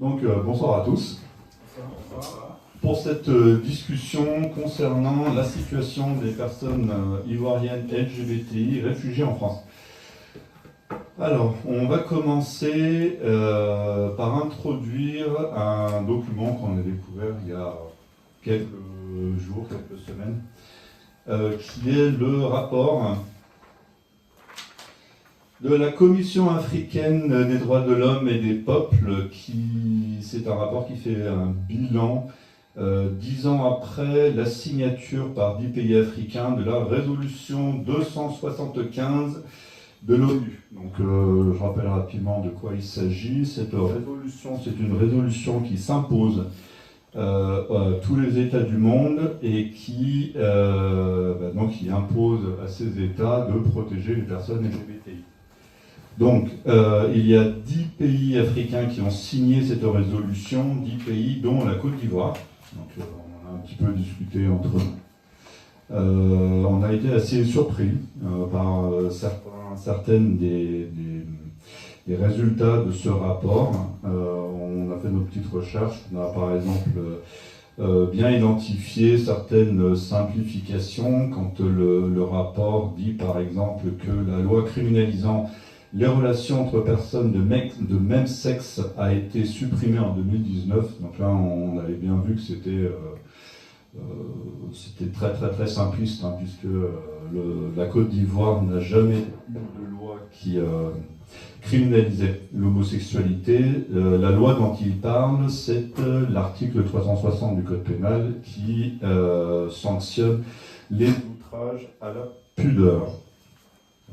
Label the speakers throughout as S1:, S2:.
S1: Donc bonsoir à tous. Pour cette discussion concernant la situation des personnes ivoiriennes LGBTI réfugiées en France. Alors, on va commencer par introduire un document qu'on a découvert il y a quelques jours, quelques semaines, qui est le rapport de la Commission africaine des droits de l'homme et des peuples. C'est un rapport qui fait un bilan 10 ans après la signature par 10 pays africains de la résolution 275 de l'ONU. Donc je rappelle rapidement de quoi il s'agit. Cette résolution, c'est une résolution qui s'impose à tous les États du monde et qui impose à ces États de protéger les personnes LGBTI. Donc, il y a 10 pays africains qui ont signé cette résolution, 10 pays dont la Côte d'Ivoire. Donc, on a un petit peu discuté entre eux. On a été assez surpris par certaines des résultats de ce rapport. On a fait nos petites recherches. On a par exemple bien identifié certaines simplifications quand le rapport dit par exemple que la loi criminalisant les relations entre personnes de même sexe a été supprimée en 2019. Donc là, on avait bien vu que c'était très très très simpliste, puisque la Côte d'Ivoire n'a jamais eu de loi qui criminalisait l'homosexualité. La loi dont il parle, c'est l'article 360 du Code pénal qui sanctionne les outrages à la pudeur.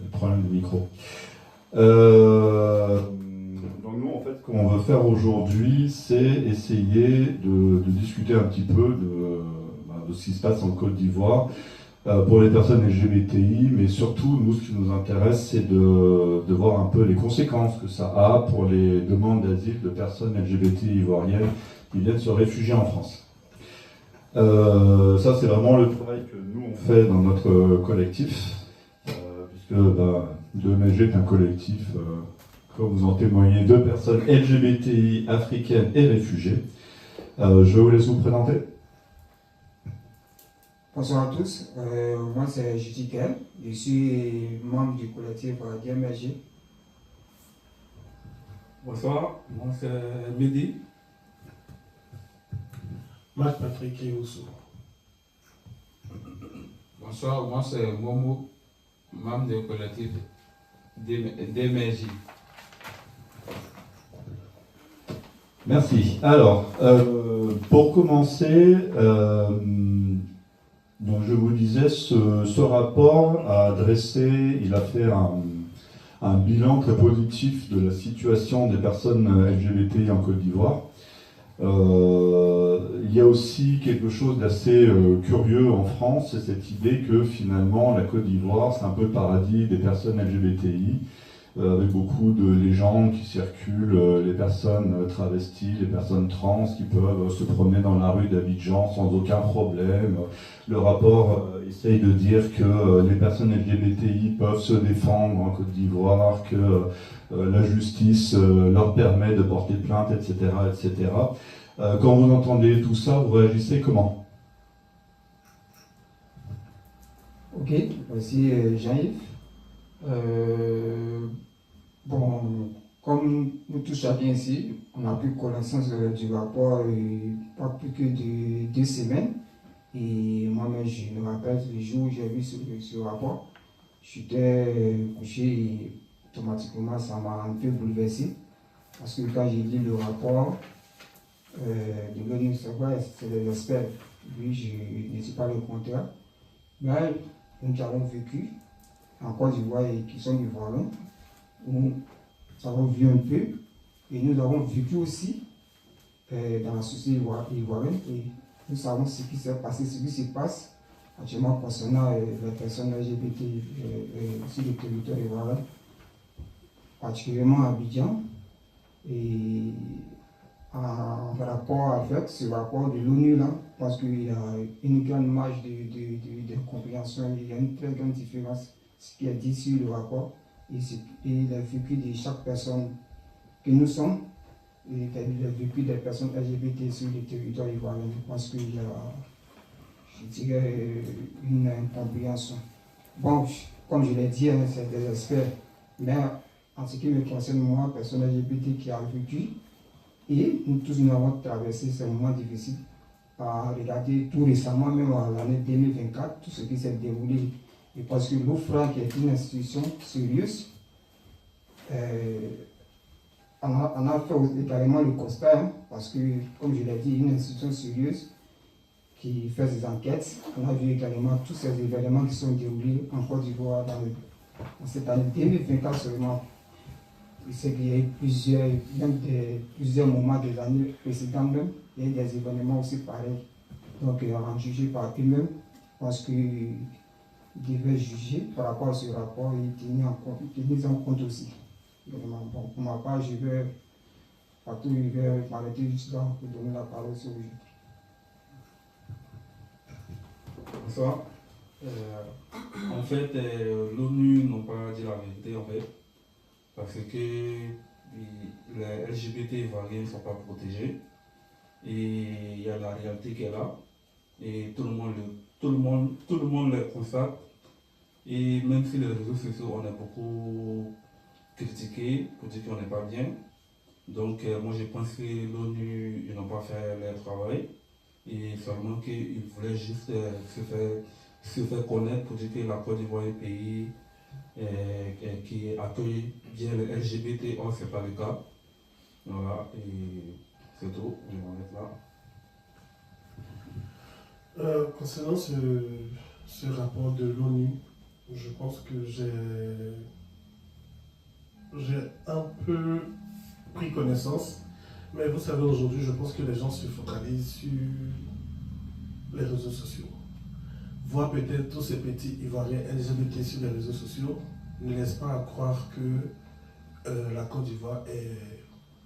S1: Le problème du micro. Donc nous, en fait, ce qu'on veut faire aujourd'hui, c'est essayer de discuter un petit peu de ce qui se passe en Côte d'Ivoire pour les personnes LGBTI, mais surtout, nous, ce qui nous intéresse, c'est de voir un peu les conséquences que ça a pour les demandes d'asile de personnes LGBTI ivoiriennes qui viennent se réfugier en France. Ça, c'est vraiment le travail que nous, on fait dans notre collectif, puisque 2MSG est un collectif, comme vous en témoignez, de personnes LGBTI africaines et réfugiées. Je vous laisse vous présenter.
S2: Bonsoir à tous, moi c'est Judy Kel, je suis membre du collectif 2MSG.
S3: Bonsoir, moi c'est Mehdi.
S4: Marc Patrick Oussou.
S5: Bonsoir, moi c'est Momo, membre du collectif 2MSG.
S1: Merci. Alors, pour commencer, donc je vous disais, ce rapport il a fait un bilan très positif de la situation des personnes LGBTI en Côte d'Ivoire. Il y a aussi quelque chose d'assez curieux en France, c'est cette idée que finalement la Côte d'Ivoire, c'est un peu le paradis des personnes LGBTI, avec beaucoup de légendes qui circulent, les personnes travesties, les personnes trans qui peuvent se promener dans la rue d'Abidjan sans aucun problème. Le rapport essaye de dire que les personnes LGBTI peuvent se défendre en Côte d'Ivoire, que la justice leur permet de porter plainte, etc., etc. Quand vous entendez tout ça, vous réagissez comment?
S2: Ok, voici Jean-Yves. Comme nous tous chacun ici, on a pris connaissance du rapport pas plus que de 2 semaines. Et moi-même, je me rappelle le jour où j'ai vu ce rapport, j'étais couché et automatiquement ça m'a un peu bouleversé. Parce que quand j'ai lu le rapport de l'ONU, c'est des experts. Lui, je ne dis pas le contraire. Mais nous avons vécu en Côte d'Ivoire et qui sont ivoiriens, nous avons vu un peu et nous avons vécu aussi dans la société ivoirienne et nous savons ce qui s'est passé, ce qui se passe actuellement concernant les personnes LGBT sur le territoire ivoirien, particulièrement à Abidjan. Et en rapport avec ce rapport de l'ONU, parce qu'il y a une grande marge de compréhension, il y a une très grande différence ce qui est dit sur le rapport et le vécu de chaque personne que nous sommes des vécus des personnes LGBT sur le territoire ivoirien. Je pense qu'il y a, je dirais, une incompréhension. Bon, comme je l'ai dit, hein, c'est des aspects, mais en ce qui me concerne, moi, personne LGBT qui a vécu, et nous tous nous avons traversé ces moments difficiles. À regarder tout récemment, même en l'année 2024, tout ce qui s'est déroulé. Et parce que l'OFRA, qui est une institution sérieuse, on a fait également le constat, hein, parce que, comme je l'ai dit, une institution sérieuse qui fait des enquêtes. On a vu également tous ces événements qui sont déroulés en Côte d'Ivoire dans cette année 2024 seulement. Il sait qu'il y a eu plusieurs moments des années précédentes même, il y a eu des événements aussi pareils. Donc, en juger par eux-mêmes, parce qu'ils devaient juger par rapport à ce rapport et tenir en compte aussi. Vraiment, bon, pour ma part, je vais m'arrêter juste là pour donner la parole sur aujourd'hui.
S3: Bonsoir. En fait, l'ONU n'ont pas dit la vérité, en fait, parce que les LGBT ivoiriens ne sont pas protégés. Et il y a la réalité qui est là. Et tout le monde le constate. Et même si les réseaux sociaux, on a beaucoup critiqué pour dire qu'on n'est pas bien. Donc, moi, je pense que l'ONU, ils n'ont pas fait leur travail. Et seulement qu'ils voulaient juste se faire connaître pour dire que la Côte d'Ivoire est un pays qui accueille bien les LGBT. Or, ce n'est pas le cas. Voilà, et c'est tout. Je vais en mettre là.
S4: Concernant ce rapport de l'ONU, je pense que j'ai un peu pris connaissance. Mais vous savez, aujourd'hui, je pense que les gens se focalisent sur les réseaux sociaux. Voir peut-être tous ces petits Ivoiriens LGBT sur les réseaux sociaux ne laisse pas croire que la Côte d'Ivoire est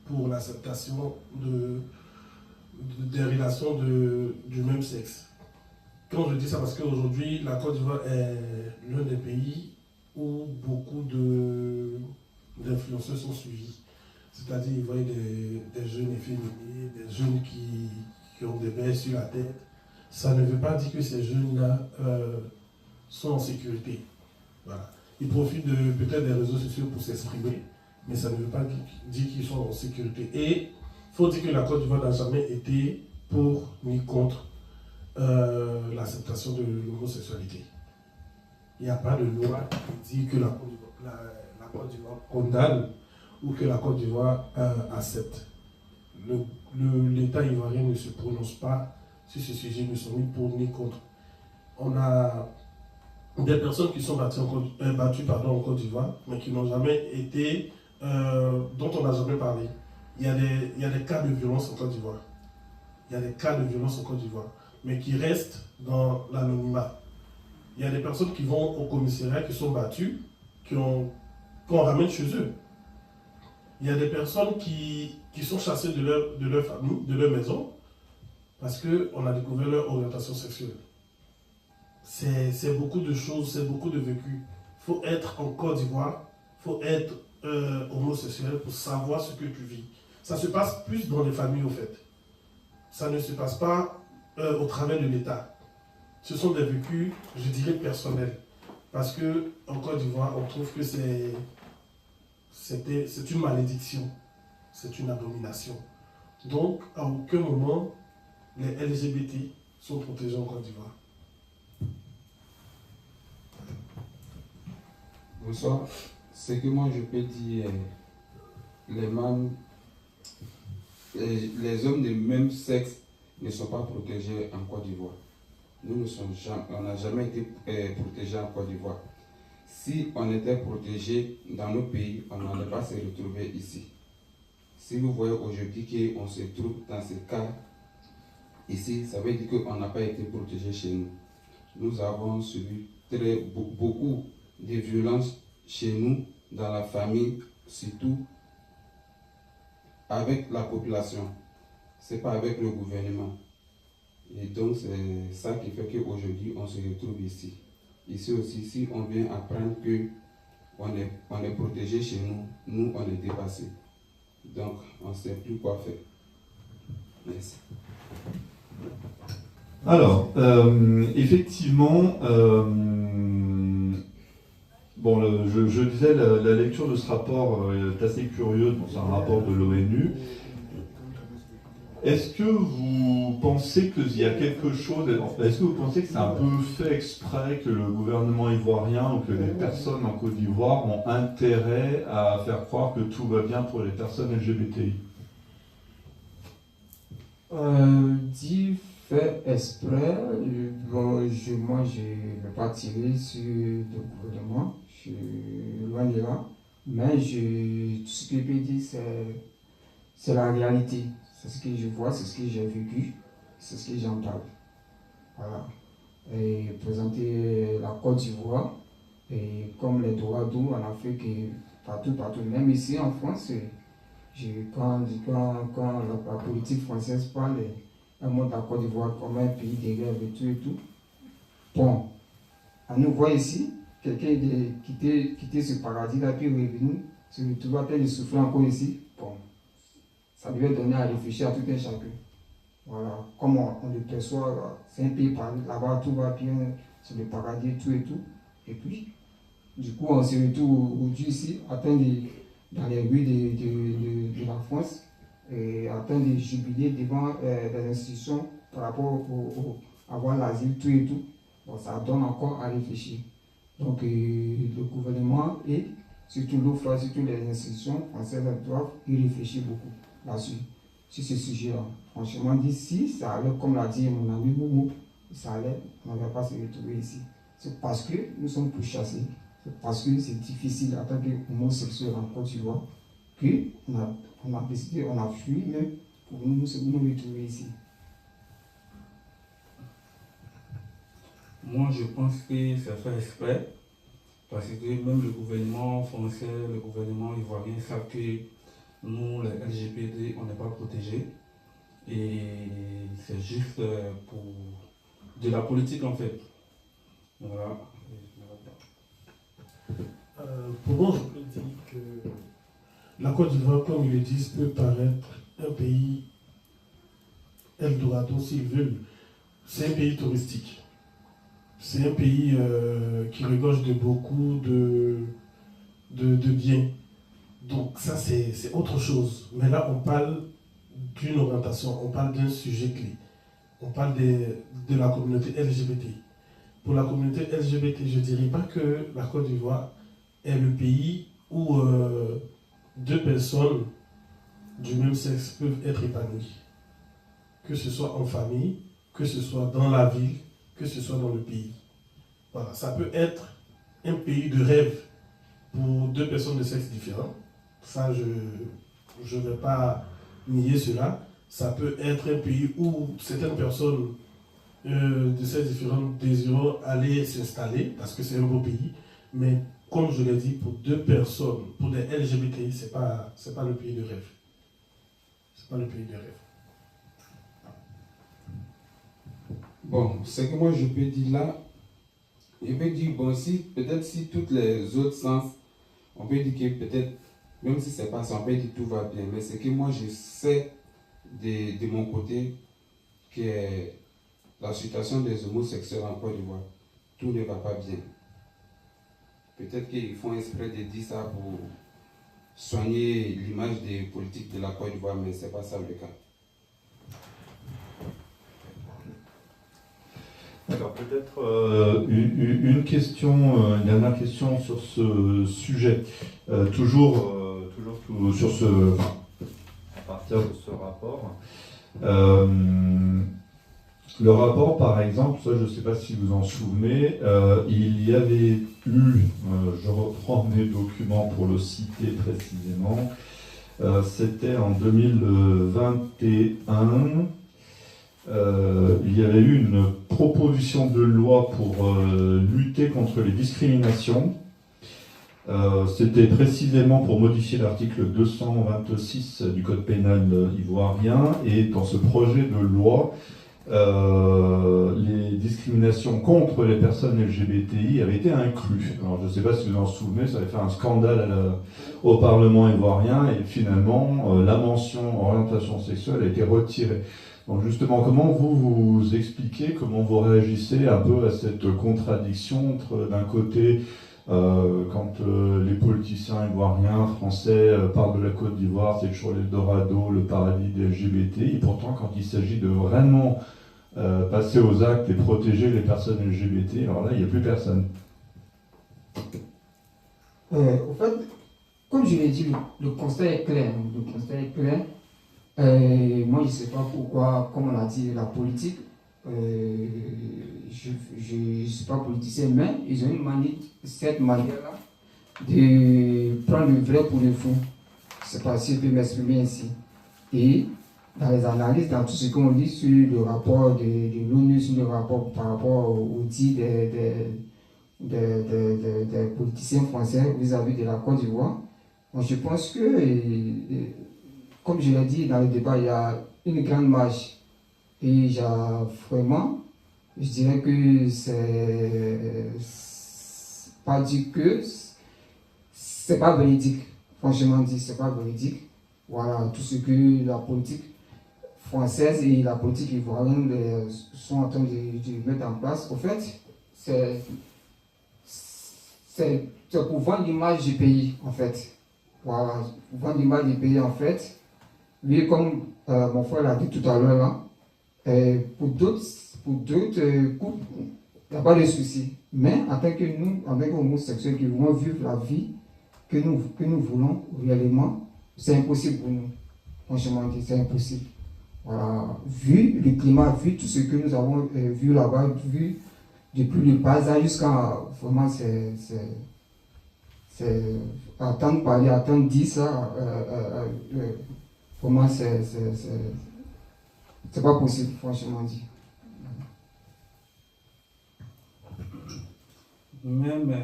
S4: pour l'acceptation des relations du même sexe. Quand je dis ça, parce qu'aujourd'hui, la Côte d'Ivoire est l'un des pays où beaucoup d'influenceurs sont suivis. C'est-à-dire, ils voient des jeunes efféminés, des jeunes qui ont des baies sur la tête. Ça ne veut pas dire que ces jeunes-là sont en sécurité. Voilà. Ils profitent peut-être des réseaux sociaux pour s'exprimer, mais ça ne veut pas dire qu'ils sont en sécurité. Et il faut dire que la Côte d'Ivoire n'a jamais été pour ni contre l'acceptation de l'homosexualité. Il n'y a pas de loi qui dit que la Côte d'Ivoire condamne ou que la Côte d'Ivoire accepte. L'État ivoirien ne se prononce pas sur ce sujet, ne sont ni pour ni contre. On a des personnes qui sont battues en Côte d'Ivoire, mais qui n'ont jamais été, dont on n'a jamais parlé. Il y a des cas de violence en Côte d'Ivoire. Il y a des cas de violence en Côte d'Ivoire, mais qui restent dans l'anonymat. Il y a des personnes qui vont au commissariat, qui sont battues, qu'on ramène chez eux. Il y a des personnes qui sont chassées de leur famille, de leur maison, parce qu'on a découvert leur orientation sexuelle. C'est beaucoup de choses, c'est beaucoup de vécu. Il faut être en Côte d'Ivoire, il faut être homosexuel pour savoir ce que tu vis. Ça se passe plus dans les familles, au fait. Ça ne se passe pas au travers de l'État. Ce sont des vécus, je dirais, personnels. Parce qu'en Côte d'Ivoire, on trouve que c'est une malédiction, c'est une abomination. Donc, à aucun moment, les LGBT sont protégés en Côte d'Ivoire.
S5: Bonsoir. Ce que moi je peux dire, les hommes de même sexe ne sont pas protégés en Côte d'Ivoire. On n'a jamais été protégés en Côte d'Ivoire. Si on était protégé dans nos pays, on n'allait pas se retrouver ici. Si vous voyez aujourd'hui qu'on se trouve dans ce cas ici, ça veut dire qu'on n'a pas été protégé chez nous. Nous avons subi beaucoup de violences chez nous, dans la famille, surtout avec la population. Ce n'est pas avec le gouvernement. Et donc c'est ça qui fait qu'aujourd'hui on se retrouve ici. Ici aussi, si on vient apprendre qu'on est protégé chez nous, nous on est dépassés. Donc, on ne sait plus quoi faire. Merci.
S1: Alors, effectivement, je disais, la lecture de ce rapport est assez curieuse. Bon, c'est un rapport de l'ONU. Est-ce que vous pensez qu'il y a quelque chose, est-ce que vous pensez que c'est un peu fait exprès, que le gouvernement ivoirien ou que les personnes en Côte d'Ivoire ont intérêt à faire croire que tout va bien pour les personnes LGBTI?
S2: Dit fait exprès, moi je ne vais pas tirer sur le gouvernement, je suis loin de là, mais tout ce que je peux dire c'est la réalité. C'est ce que je vois, c'est ce que j'ai vécu, c'est ce que j'entends. Voilà. Et présenter la Côte d'Ivoire, et comme les droits de l'homme en Afrique, et partout, même ici en France, quand la politique française parle, elle montre la Côte d'Ivoire comme un pays de rêve et tout. Bon, on nous voit ici, quelqu'un qui quitté ce paradis-là, puis revenu, se retrouve à peine de souffrir encore ici. Bon. Ça devait donner à réfléchir à tout un chacun. Voilà, comme on le perçoit, c'est un pays là-bas, tout va bien, c'est le paradis, tout et tout. Et puis, du coup, on se retrouve aujourd'hui ici, dans les rues de la France, et en train de jubiler devant des institutions par rapport à avoir l'asile, tout et tout. Bon, ça donne encore à réfléchir. Donc, le gouvernement et surtout l'OFRA, surtout les institutions françaises doivent y réfléchir beaucoup là-dessus, sur ce sujet-là. Franchement, d'ici, ça allait, comme l'a dit mon ami Momo, ça allait, on ne va pas se retrouver ici. C'est parce que nous sommes pourchassés, c'est parce que c'est difficile en tant qu'homosexuel en Côte d'Ivoire, qu'on a décidé, on a fui même pour nous retrouver ici.
S3: Moi, je pense que c'est fait exprès, parce que même le gouvernement français, le gouvernement ivoirien savent que nous, les LGBT, on n'est pas protégés. Et c'est juste pour de la politique, en fait. Voilà.
S4: Pour moi, je peux dire que la Côte d'Ivoire, comme ils le disent, peut paraître un pays Eldorado s'ils veulent. C'est un pays touristique. C'est un pays qui regorge de beaucoup de biens. Donc ça, c'est autre chose. Mais là, on parle d'une orientation, on parle d'un sujet clé. On parle de la communauté LGBT. Pour la communauté LGBT, je ne dirais pas que la Côte d'Ivoire est le pays où deux personnes du même sexe peuvent être épanouies. Que ce soit en famille, que ce soit dans la ville, que ce soit dans le pays. Voilà, ça peut être un pays de rêve pour deux personnes de sexe différents. Ça, je ne vais pas nier cela. Ça peut être un pays où certaines personnes de sexe différents désirent aller s'installer, parce que c'est un beau pays. Mais comme je l'ai dit, pour deux personnes, pour des LGBTI, ce n'est pas le pays de rêve. Ce n'est pas le pays de rêve.
S5: Bon, ce que moi je peux dire là, je peux dire, bon, peut-être si tous les autres sens, on peut dire que peut-être, même si c'est pas ça, on peut dire que tout va bien. Mais c'est que moi je sais de mon côté que la situation des homosexuels en Côte d'Ivoire, tout ne va pas bien. Peut-être qu'ils font exprès de dire ça pour soigner l'image des politiques de la Côte d'Ivoire, mais ce n'est pas ça le cas.
S1: Alors peut-être une question, une dernière question sur ce sujet. Toujours sur à partir de ce rapport. Le rapport, par exemple, ça je ne sais pas si vous en souvenez, il y avait eu, je reprends mes documents pour le citer précisément, c'était en 2021. Il y avait eu une proposition de loi pour lutter contre les discriminations. C'était précisément pour modifier l'article 226 du Code pénal ivoirien. Et dans ce projet de loi, les discriminations contre les personnes LGBTI avaient été inclus. Alors je ne sais pas si vous en souvenez, ça avait fait un scandale au Parlement ivoirien et finalement la mention orientation sexuelle a été retirée. Donc justement, comment vous expliquez, comment vous réagissez un peu à cette contradiction entre d'un côté quand les politiciens ivoiriens, français parlent de la Côte d'Ivoire, c'est toujours l'Eldorado, le paradis des LGBTI, et pourtant quand il s'agit de vraiment passer aux actes et protéger les personnes LGBT, alors là, il n'y a plus personne.
S2: Au fait, comme je l'ai dit, le constat est clair. Le constat est clair. Moi, je ne sais pas pourquoi, comme on a dit, la politique, je ne suis pas politicien, mais ils ont cette manière-là de prendre le vrai pour le faux. Je ne sais pas si je peux m'exprimer ainsi. Et dans les analyses, dans tout ce qu'on lit sur le rapport de l'ONU, sur le rapport par rapport aux dits des politiciens français vis-à-vis de la Côte d'Ivoire, moi, je pense que, comme je l'ai dit dans le débat, il y a une grande marge. Et il y a vraiment, je dirais que c'est pas dit que c'est pas véridique. Franchement dit, c'est pas véridique. Voilà, tout ce que la politique française et la politique ivoirienne sont en train de mettre en place. Au fait, c'est pour vendre l'image du pays, en fait. Voilà, pour vendre l'image du pays, en fait. Oui, comme mon frère l'a dit tout à l'heure, là, pour d'autres couples, il n'y a pas de souci. Mais en tant que nous, en tant qu'homosexuels qui voulons vivre la vie que nous voulons réellement, c'est impossible pour nous. Franchement, c'est impossible. Voilà. Vu le climat, vu tout ce que nous avons vu là-bas, vu depuis le bas âge jusqu'à vraiment, c'est attendre parler, attendre dire ça, vraiment, c'est pas possible, franchement dit.
S3: Même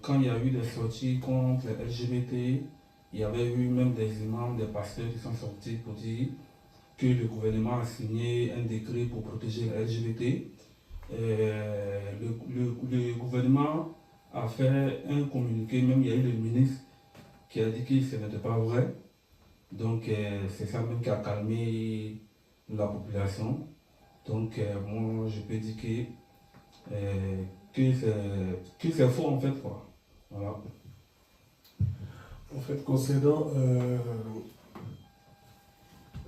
S3: quand il y a eu des sorties contre les LGBT, il y avait eu même des imams, des pasteurs qui sont sortis pour dire que le gouvernement a signé un décret pour protéger les LGBT. Le gouvernement a fait un communiqué, même il y a eu le ministre qui a dit que ce n'était pas vrai. Donc c'est ça même qui a calmé la population. Donc moi je peux dire que c'est faux en fait quoi. Voilà.
S4: En fait, concernant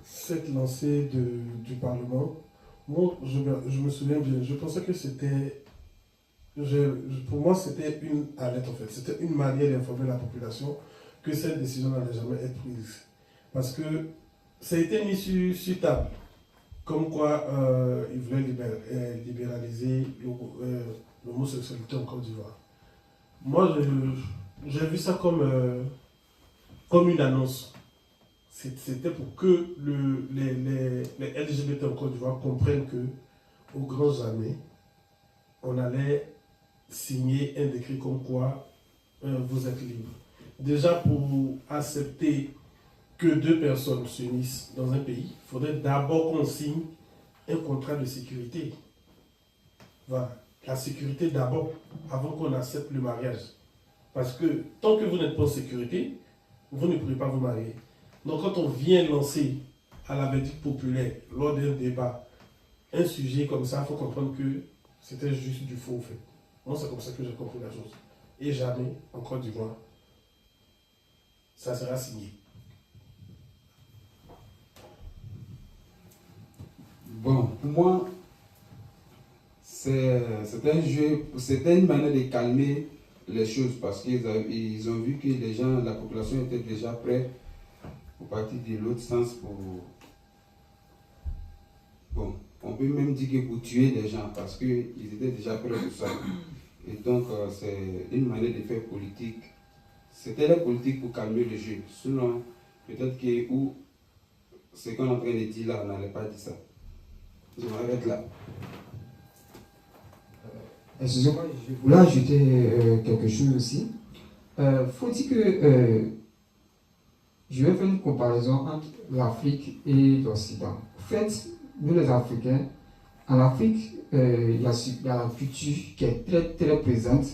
S4: cette lancée du Parlement, moi je me souviens bien, je pensais que c'était, pour moi c'était une alerte en fait, c'était une manière d'informer la population que cette décision n'allait jamais être prise. Parce que ça a été mis sur table, comme quoi ils voulaient libéraliser l'homosexualité en Côte d'Ivoire. Moi, j'ai vu ça comme une annonce. C'était pour que les LGBT en Côte d'Ivoire comprennent que, au grand jamais, on allait signer un décret comme quoi vous êtes libre. Déjà, pour accepter que deux personnes s'unissent dans un pays, il faudrait d'abord qu'on signe un contrat de sécurité. Voilà. La sécurité d'abord, avant qu'on accepte le mariage. Parce que tant que vous n'êtes pas en sécurité, vous ne pourrez pas vous marier. Donc quand on vient lancer à la verdict populaire, lors d'un débat, un sujet comme ça, il faut comprendre que c'était juste du faux fait. Moi, c'est comme ça que j'ai compris la chose. Et jamais, en Côte d'Ivoire, ça sera signé.
S5: Bon, pour moi, c'était une manière de calmer les choses parce qu'ils ont vu que les gens, la population était déjà prête pour partir de l'autre sens bon, on peut même dire que pour tuer les gens parce qu'ils étaient déjà prêts pour ça. Et donc, c'est une manière de faire politique. C'était la politique pour calmer le jeu. Sinon, peut-être que ce qu'on est en train de dire là, on n'allait pas dire ça. Je m'arrête là.
S2: Excusez-moi, je voulais ajouter quelque chose aussi. Faut dire que je vais faire une comparaison entre l'Afrique et l'Occident. En fait, nous les Africains, en Afrique, il y a la culture qui est très très présente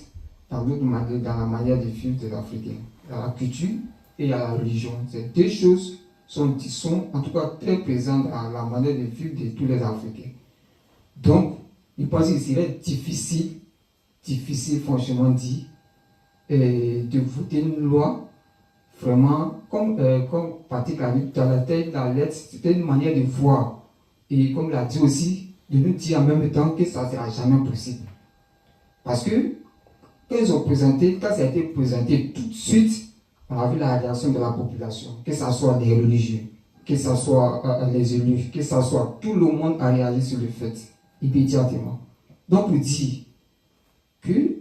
S2: dans la manière de vivre des Africains. Il y a la culture et il y a la religion. Ces deux choses sont en tout cas très présentes dans la manière de vivre de tous les Africains. Donc, je pense qu'il serait difficile franchement dit, de voter une loi vraiment, comme Patrick l'a dit tout à l'heure, c'était une manière de voir. Et comme il a dit aussi, de nous dire en même temps que ça ne sera jamais possible. Parce que, quand ça a été présenté tout de suite, on a vu la réaction de la population, que ce soit les religieux, que ce soit les élus, que ce soit tout le monde a réagi sur le fait, immédiatement. Donc, pour dire que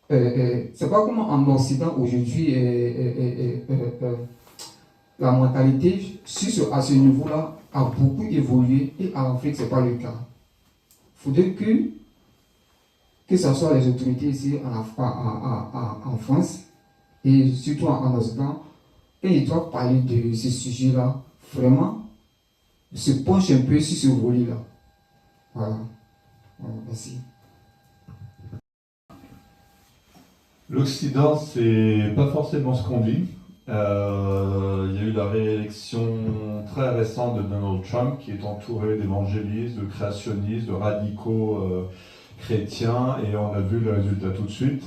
S2: c'est pas comme en Occident aujourd'hui, la mentalité à ce niveau-là a beaucoup évolué et en Afrique, ce n'est pas le cas. Il faudrait que ce soit les autorités ici en France et surtout en Occident, quand ils doivent parler de ce sujet-là, vraiment, se penchent un peu sur ce volet-là. Voilà. Merci.
S1: L'Occident, c'est pas forcément ce qu'on dit. Il y a eu la réélection très récente de Donald Trump qui est entouré d'évangélistes, de créationnistes, de radicaux chrétiens, et on a vu le résultat tout de suite.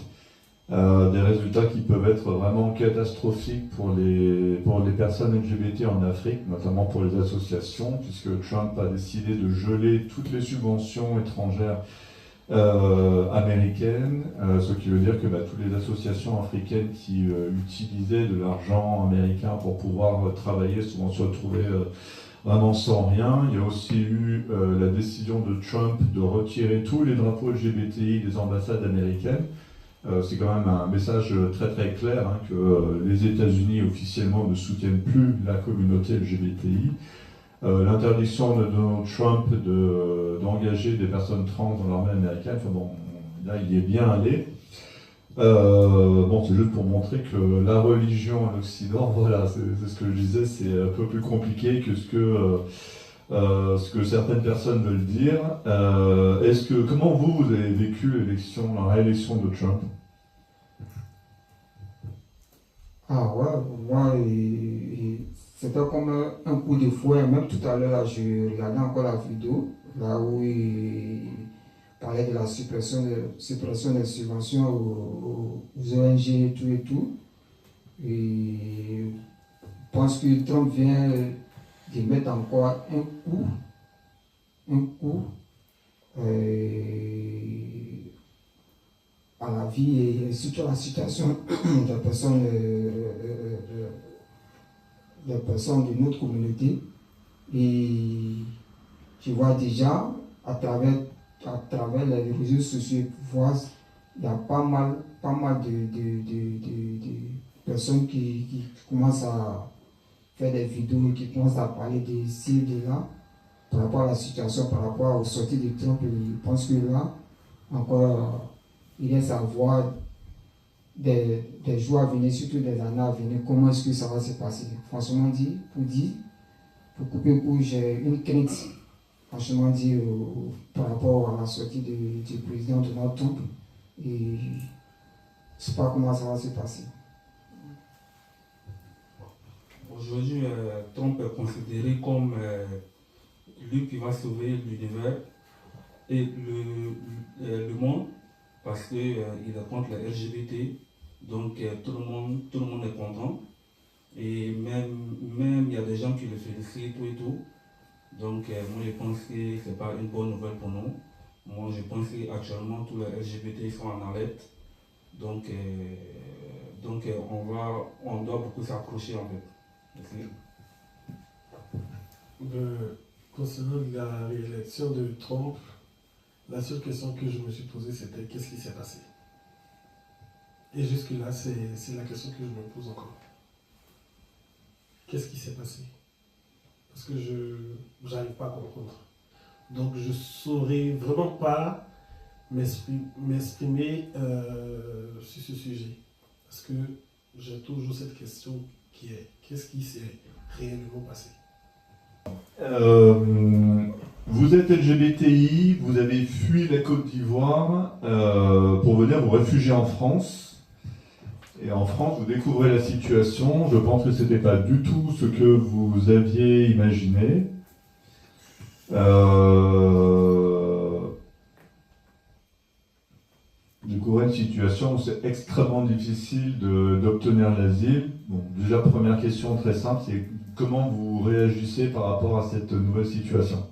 S1: Des résultats qui peuvent être vraiment catastrophiques pour les personnes LGBT en Afrique, notamment pour les associations, puisque Trump a décidé de geler toutes les subventions étrangères américaines, ce qui veut dire que toutes les associations africaines qui utilisaient de l'argent américain pour pouvoir travailler vont se retrouver vraiment sans rien. Il y a aussi eu la décision de Trump de retirer tous les drapeaux LGBTI des ambassades américaines. C'est quand même un message très très clair que les États-Unis officiellement ne soutiennent plus la communauté LGBTI. L'interdiction de Donald Trump d'engager des personnes trans dans l'armée américaine, enfin bon, là il y est bien allé. C'est juste pour montrer que la religion en Occident, voilà, c'est ce que je disais, c'est un peu plus compliqué que ce que certaines personnes veulent dire. Comment vous avez vécu la réélection de Trump?
S2: Ah ouais, moi, c'était comme un coup de fouet. Même tout à l'heure, je regardais encore la vidéo, là où il parlait de la suppression des subventions aux ONG et tout et tout. Et je pense que Trump vient de mettre encore un coup à la vie et surtout à la situation des personnes de notre communauté. Et je vois déjà à travers les réseaux sociaux, il y a pas mal de personnes qui commencent à faire des vidéos et qui commencent à parler de ci et de là par rapport à la situation, par rapport aux sorties de Trump. Et je pense que là, encore, il reste à voir des jours à venir, surtout des années à venir, comment est-ce que ça va se passer. Franchement dit, pour couper court, j'ai une crainte, franchement dit, par rapport à la sortie du président Donald Trump. Et je ne sais pas comment ça va se passer.
S3: Aujourd'hui, Trump est considéré comme lui qui va sauver l'univers et le monde, parce qu'il est contre les LGBT, donc tout le monde est content. Et même il y a des gens qui le félicitent et tout. Donc moi je pense que ce n'est pas une bonne nouvelle pour nous. Moi je pense qu'actuellement tous les LGBT sont en alerte. Donc on doit beaucoup s'accrocher en fait. Merci.
S4: Concernant la réélection de Trump, la seule question que je me suis posée, c'était qu'est-ce qui s'est passé? Et jusque-là, c'est la question que je me pose encore. Qu'est-ce qui s'est passé? Parce que je n'arrive pas à comprendre. Donc, je ne saurais vraiment pas m'exprimer sur ce sujet. Parce que j'ai toujours cette question qui est qu'est-ce qui s'est réellement passé?
S1: Vous êtes LGBTI, vous avez fui la Côte d'Ivoire pour venir vous réfugier en France. Et en France, vous découvrez la situation. Je pense que ce n'était pas du tout ce que vous aviez imaginé. Découvrez une situation où c'est extrêmement difficile d'obtenir l'asile. Bon, déjà, première question très simple, c'est comment vous réagissez par rapport à cette nouvelle situation?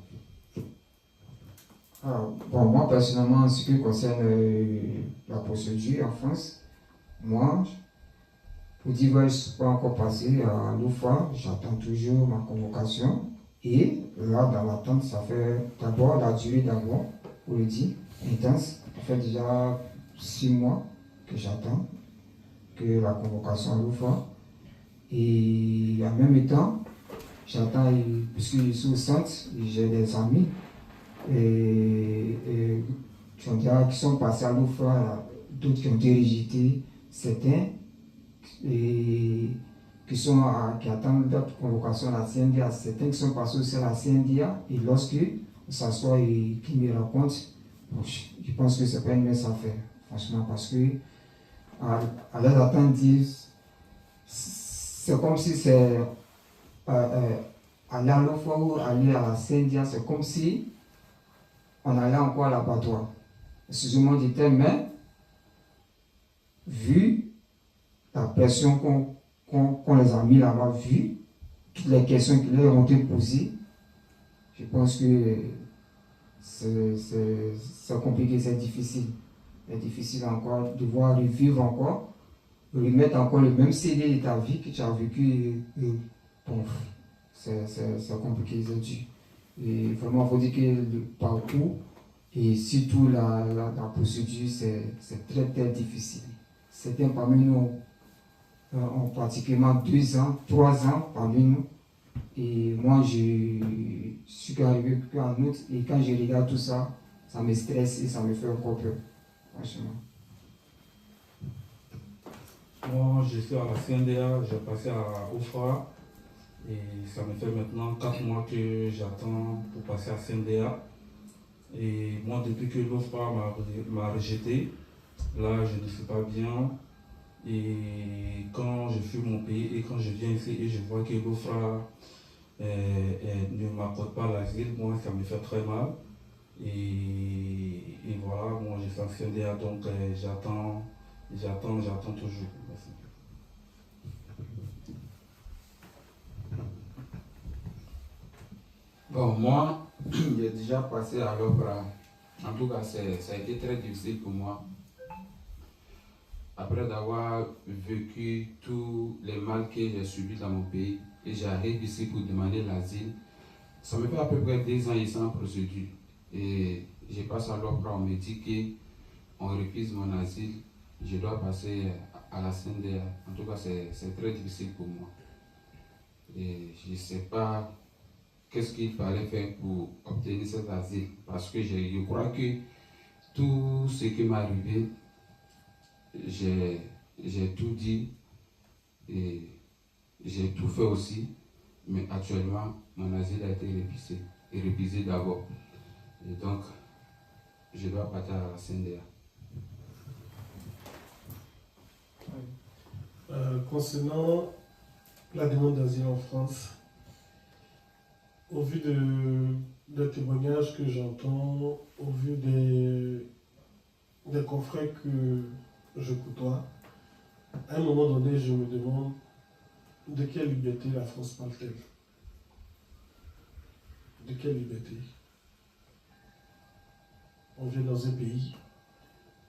S2: Bon, moi, personnellement, en ce qui concerne la procédure en France, moi, pour dire vrai, je ne suis pas encore passé à l'OFA, j'attends toujours ma convocation. Et là, dans l'attente, ça fait d'abord la durée d'abord, pour le dire, intense. Ça fait déjà 6 mois que j'attends que la convocation à l'OFA. Et en même temps, j'attends, puisque je suis au centre, j'ai des amis qui sont passés à l'OFA, d'autres qui ont été rejetés, certains qui attendent d'autres convocations à la CNDA, certains qui sont passés aussi à la CNDA, et lorsque on s'assoit et qu'ils me racontent, je pense que ce n'est pas une mince affaire, franchement, parce que à leur attendre, c'est comme si c'est aller à l'OFA ou aller à la CNDA, c'est comme si on allait encore à l'abattoir. Excusez-moi du terme, mais vu la pression qu'on les a mis là-bas, vu toutes les questions qui leur ont été posées, je pense que c'est compliqué, c'est difficile. C'est difficile encore de voir, de vivre encore, de remettre encore le même CD de ta vie que tu as vécu. Bon, c'est compliqué, c'est dur. Et vraiment, il faut dire que le parcours et surtout la procédure, c'est très très difficile. Certains parmi nous ont pratiquement 2 ans, 3 ans parmi nous. Et moi, je suis arrivé qu'en août, et quand je regarde tout ça, ça me stresse et ça me fait encore peur, franchement.
S3: Moi, je suis à la CNDA, j'ai passé à OFRA. Et ça me fait maintenant 4 mois que j'attends pour passer à CNDA. Et moi, depuis que l'OFRA m'a rejeté, là, je ne suis pas bien. Et quand je fuis mon pays et quand je viens ici et je vois que l'OFRA ne m'accorde pas l'asile, moi, ça me fait très mal. Et voilà, moi, je suis en CNDA, donc j'attends toujours. Merci.
S5: Bon, moi, j'ai déjà passé à l'OFRA. En tout cas, ça a été très difficile pour moi. Après d'avoir vécu tous les mal que j'ai subis dans mon pays, et j'arrive ici pour demander l'asile, ça me fait à peu près 2 ans ici en procédure. Et je passe à l'OFRA, on me dit qu'on refuse mon asile, je dois passer à la CNDA. En tout cas, c'est très difficile pour moi. Et je ne sais pas qu'est-ce qu'il fallait faire pour obtenir cet asile. Parce que je crois que tout ce qui m'est arrivé, j'ai tout dit et j'ai tout fait aussi. Mais actuellement, mon asile a été refusé d'abord. Et donc, je dois partir à la CNDA.
S4: Concernant la demande d'asile en France, au vu des témoignages que j'entends, au vu des confrères que je côtoie, à un moment donné, je me demande de quelle liberté la France parle-t-elle? De quelle liberté? On vient dans un pays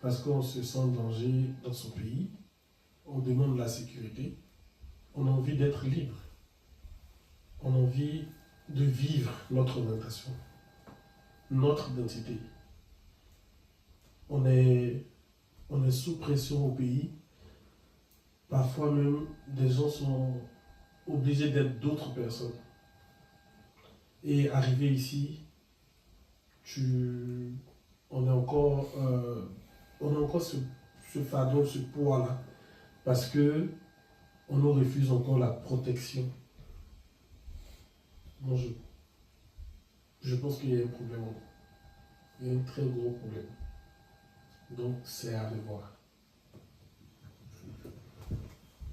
S4: parce qu'on se sent en danger dans son pays, on demande la sécurité, on a envie d'être libre, on a envie de vivre notre orientation, notre identité. On est sous pression au pays. Parfois même, des gens sont obligés d'être d'autres personnes. Et arrivé ici, on a encore ce fardeau, ce poids-là, parce que on nous refuse encore la protection. Bonjour. je pense qu'il y a un problème. Il y a un très gros problème. Donc, c'est à revoir.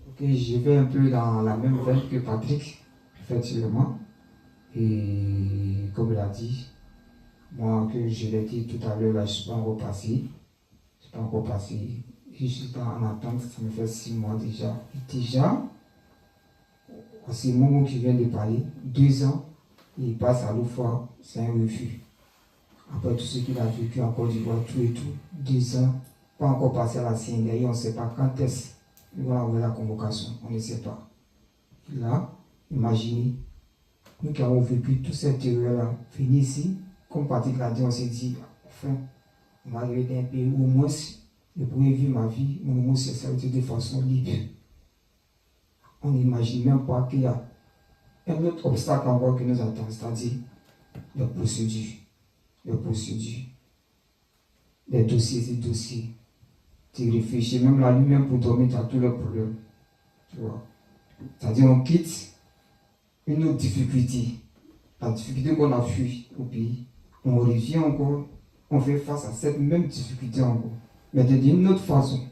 S2: Ok, je vais un peu dans la même veine que Patrick, effectivement. Et comme il a dit, moi, que je l'ai dit tout à l'heure, là, je ne suis pas encore passé. Je ne suis pas encore passé. Je suis en attente, ça me fait 6 mois déjà. Et déjà, c'est Momo qui vient de parler, 2 ans, il passe à l'OFA, c'est un refus. Après tout ce qu'il a vécu en Côte d'Ivoire, tout et tout, 2 ans, pas encore passé à la CNDI, on ne sait pas quand est-ce qu'ils vont avoir la convocation, on ne sait pas. Et là, imaginez, nous qui avons vécu toute cette terreur-là, fini ici, comme Patrick l'a dit, on s'est dit, enfin, on va arriver dans un pays où au moins, je pourrais vivre ma vie, mais au moins, ça va être de façon libre. On n'imagine même pas qu'il y a un autre obstacle encore qui nous attend, c'est-à-dire les procédures. Les procédures. Les dossiers. Tu réfléchis, même la nuit, même pour dormir, tu as tous les problèmes. Tu vois. C'est-à-dire, on quitte une autre difficulté. La difficulté qu'on a fui au pays. On revient encore, on fait face à cette même difficulté encore. Mais d'une autre façon.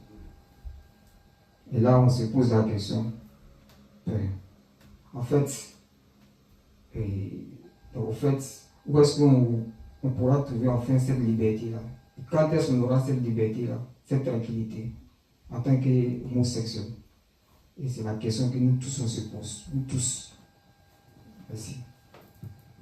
S2: Et là, on se pose la question. En fait, où est-ce qu'on pourra trouver enfin cette liberté-là? Quand est-ce qu'on aura cette liberté-là, cette tranquillité, en tant qu'homosexuel? Et c'est la question que nous tous on se pose, nous tous. Merci.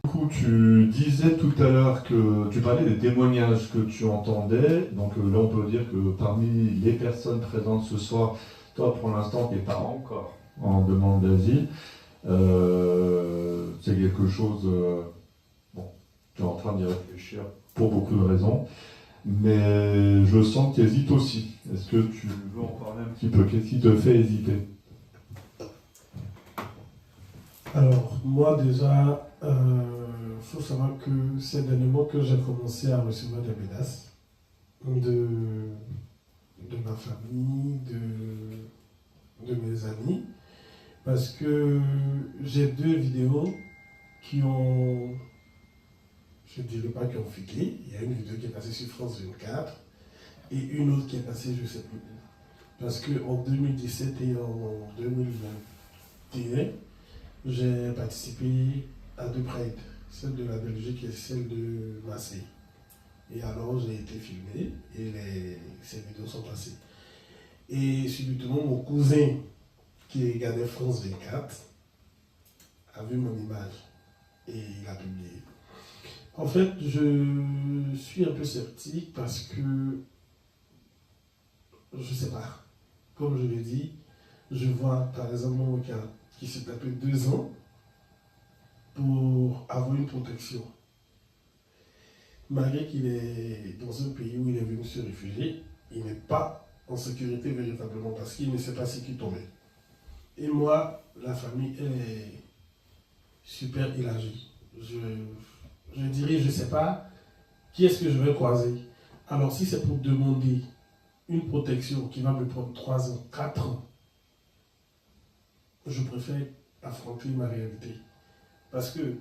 S1: Du coup, tu disais tout à l'heure que tu parlais des témoignages que tu entendais. Donc là, on peut dire que parmi les personnes présentes ce soir, toi, pour l'instant, tu n'es pas encore en demande d'asile. C'est quelque chose... bon, tu es en train d'y réfléchir pour beaucoup de raisons. Mais je sens que tu hésites aussi. Est-ce que tu veux en parler un petit peu? Qu'est-ce qui te fait hésiter?
S4: Alors, moi déjà, faut savoir que c'est dernièrement que j'ai commencé à recevoir des menaces de ma famille, de mes amis, parce que j'ai 2 vidéos qui ont, je ne dirais pas qui ont fuité. Il y a une vidéo qui est passée sur France 24 et une autre qui est passée, je ne sais plus où. Parce qu'en 2017 et en 2021, j'ai participé à 2 prides, celle de la Belgique et celle de Marseille. Et alors j'ai été filmé et ces vidéos sont passées. Et subitement, mon cousin qui regardait France 24 a vu mon image et il a publié. En fait, je suis un peu sceptique parce que, je ne sais pas, comme je l'ai dit, je vois par exemple mon cas qui s'est tapé 2 ans pour avoir une protection. Malgré qu'il est dans un pays où il est venu se réfugier, il n'est pas en sécurité véritablement parce qu'il ne sait pas ce qui tombait. Et moi, la famille, elle est super élargie. Je dirais, je ne sais pas qui est-ce que je vais croiser. Alors si c'est pour demander une protection qui va me prendre 3 ans, 4 ans, je préfère affronter ma réalité. Parce que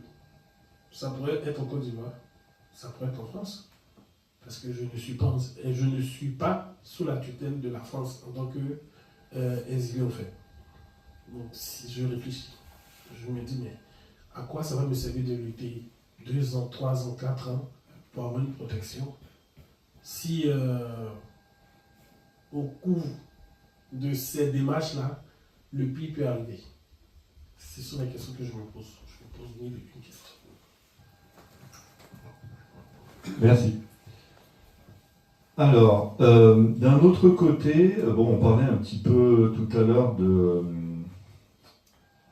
S4: ça pourrait être en Côte d'Ivoire, ça pourrait être en France. Parce que je ne suis pas sous la tutelle de la France en tant qu'exilé en fait. Donc si je réfléchis, je me dis mais à quoi ça va me servir de lutter 2 ans, 3 ans, 4 ans pour avoir une protection si au cours de ces démarches-là, le pire peut arriver. Ce sont les questions que je me pose. Je me pose mille et une questions.
S1: Merci. Alors, d'un autre côté, bon, on parlait un petit peu tout à l'heure de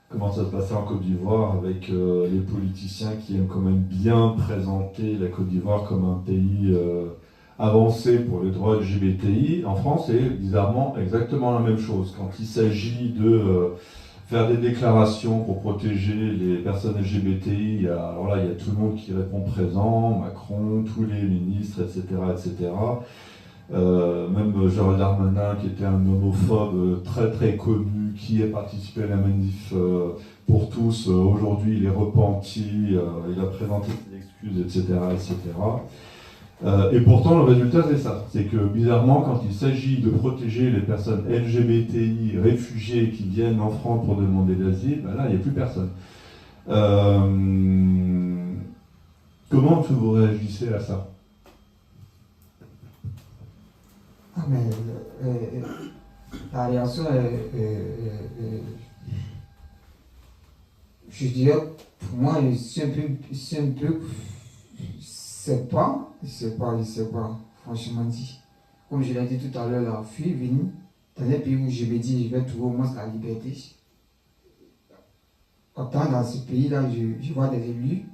S1: comment ça se passait en Côte d'Ivoire avec les politiciens qui aiment quand même bien présenter la Côte d'Ivoire comme un pays avancé pour les droits LGBTI. En France, c'est bizarrement exactement la même chose. Quand il s'agit de faire des déclarations pour protéger les personnes LGBTI, alors là, il y a tout le monde qui répond présent, Macron, tous les ministres, etc., etc. même Gérald Darmanin, qui était un homophobe très très connu, qui a participé à la manif pour tous, aujourd'hui il est repenti, il a présenté ses excuses, etc. etc. Et pourtant, le résultat, c'est ça. C'est que, bizarrement, quand il s'agit de protéger les personnes LGBTI, réfugiés qui viennent en France pour demander l'asile, ben là, il n'y a plus personne. Comment est-ce que vous réagissez à ça?
S2: La réaction je dirais, pour moi, c'est un peu, je sais pas, franchement dit. Comme je l'ai dit tout à l'heure, la fille est venue dans un pays où je me dis, je vais trouver au moins la liberté. Autant dans ce pays-là, je vois des élus,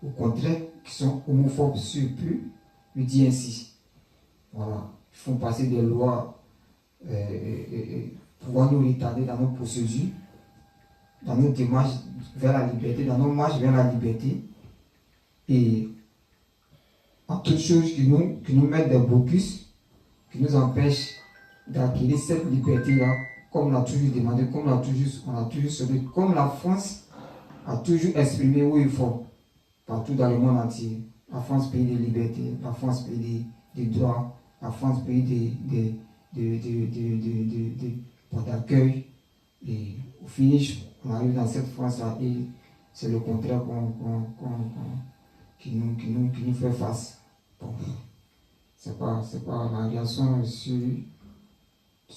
S2: au contraire, qui sont homophobes sur peu, je dis ainsi. Voilà, ils font passer des lois pour nous retarder dans nos procédures, dans nos démarches vers la liberté, dans nos marches vers la liberté. Et en toute chose qui nous mettent des blocus, qui nous empêchent d'acquérir cette liberté-là, comme on a toujours demandé, comme on a toujours sauvé, comme la France a toujours exprimé où il faut, partout dans le monde entier. La France, pays de liberté, la France, pays des droits, la France, pays d'accueil. Et au finish, on arrive dans cette France-là et c'est le contraire qui nous fait face. Bon, c'est pas la réaction sur.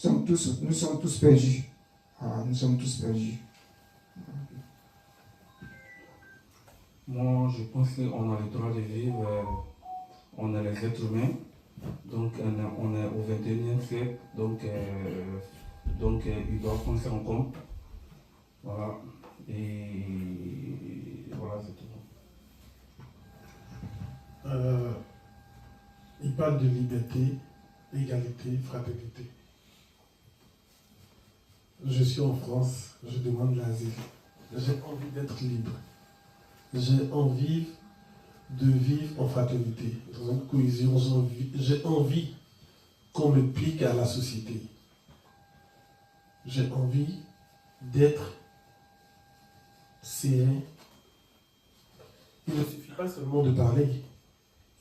S2: Nous sommes tous perdus. Voilà, nous sommes tous perdus.
S3: Moi, je pense qu'on a le droit de vivre, on est les êtres humains, donc on est au 21e siècle, donc il doit prendre ça en compte. Voilà, et voilà, c'est tout.
S4: Il parle de liberté, égalité, fraternité. Je suis en France, je demande l'asile. J'ai envie d'être libre. J'ai envie de vivre en fraternité, dans une cohésion. J'ai envie qu'on me plique à la société. J'ai envie d'être serein. Il ne suffit pas seulement de parler,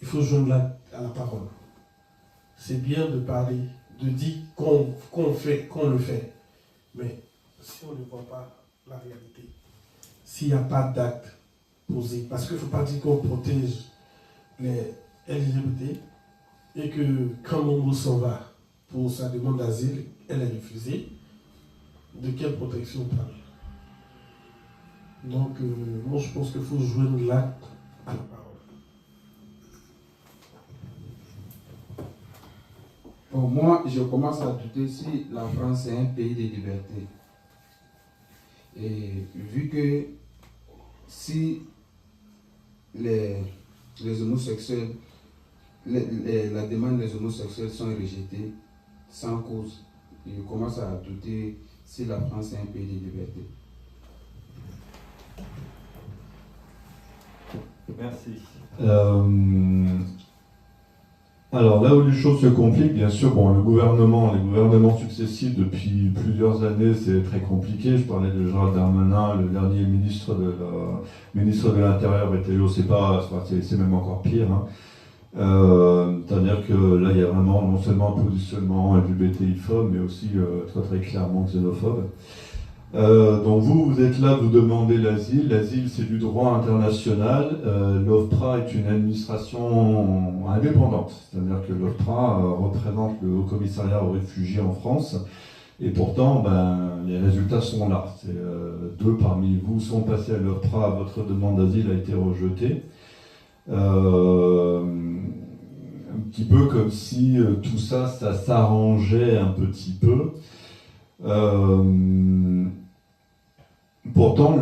S4: il faut joindre à la parole. C'est bien de parler, de dire qu'on le fait. Mais si on ne voit pas la réalité, s'il n'y a pas d'acte posé, parce qu'il ne faut pas dire qu'on protège les LGBT et que quand Momo s'en va pour sa demande d'asile, elle est refusée, de quelle protection on parle? Donc, moi je pense qu'il faut joindre l'acte à la parole.
S5: Pour moi, je commence à douter si la France est un pays de liberté. Et vu que si les homosexuels, la demande des homosexuels sont rejetées sans cause, je commence à douter si la France est un pays de liberté.
S1: Merci. Alors là où les choses se compliquent, bien sûr, bon, les gouvernements successifs depuis plusieurs années, c'est très compliqué. Je parlais de Gérald Darmanin, le dernier ministre de l'Intérieur était c'est même encore pire. Hein. C'est-à-dire que là, il y a vraiment non seulement un positionnement LGBTI-phobe, mais aussi très très clairement xénophobe. Donc vous êtes là, vous demandez l'asile. L'asile, c'est du droit international. L'OFPRA est une administration indépendante. C'est-à-dire que l'OFPRA représente le Haut Commissariat aux réfugiés en France. Et pourtant, les résultats sont là. Deux parmi vous sont passés à l'OFPRA. Votre demande d'asile a été rejetée. Un petit peu comme si tout ça s'arrangeait un petit peu. Pourtant,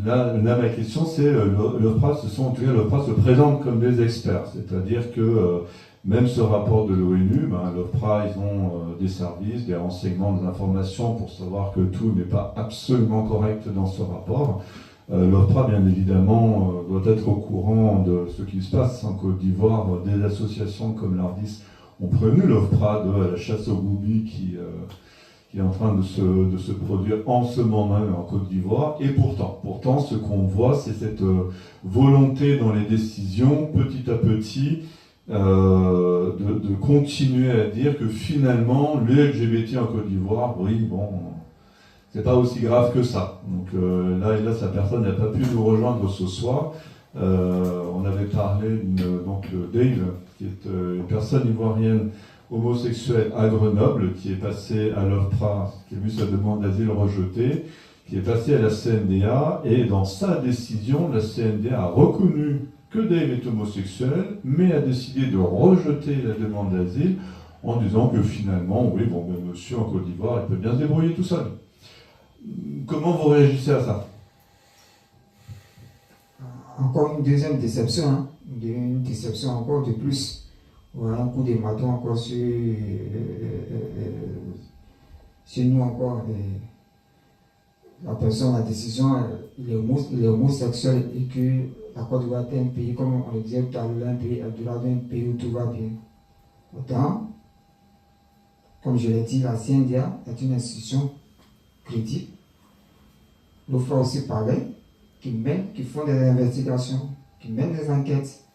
S1: là, ma question, c'est l'OFPRA se présente comme des experts. C'est-à-dire que même ce rapport de l'ONU, l'OFPRA, ils ont des services, des renseignements, des informations pour savoir que tout n'est pas absolument correct dans ce rapport. L'OFPRA, bien évidemment, doit être au courant de ce qui se passe en Côte d'Ivoire. Des associations comme l'ARDIS ont prévenu l'OFPRA de la chasse aux boobies qui est en train de se produire en ce moment même en Côte d'Ivoire. Et pourtant, ce qu'on voit, c'est cette volonté dans les décisions, petit à petit, de continuer à dire que finalement, les LGBT en Côte d'Ivoire, oui, bon, c'est pas aussi grave que ça. Donc là, sa personne n'a pas pu nous rejoindre ce soir. On avait parlé donc Dave, qui est une personne ivoirienne homosexuel à Grenoble, qui est passé à l'OFPRA, qui a vu sa demande d'asile rejetée, qui est passé à la CNDA, et dans sa décision, la CNDA a reconnu que Dave est homosexuel, mais a décidé de rejeter la demande d'asile en disant que finalement, oui, bon, ben, monsieur en Côte d'Ivoire, il peut bien se débrouiller tout seul. Comment vous réagissez à ça?
S2: Encore une deuxième déception, hein. Une déception encore de plus. Voilà, un coup de marteau encore sur nous encore. La personne, la décision, il est homosexuel et que la Côte d'Ivoire est un pays, comme on le disait tout à l'heure, un pays où tout va bien. Autant, comme je l'ai dit, la CNDA est une institution critique. L'OFPRA aussi pareil, qui font des investigations, qui mènent des enquêtes.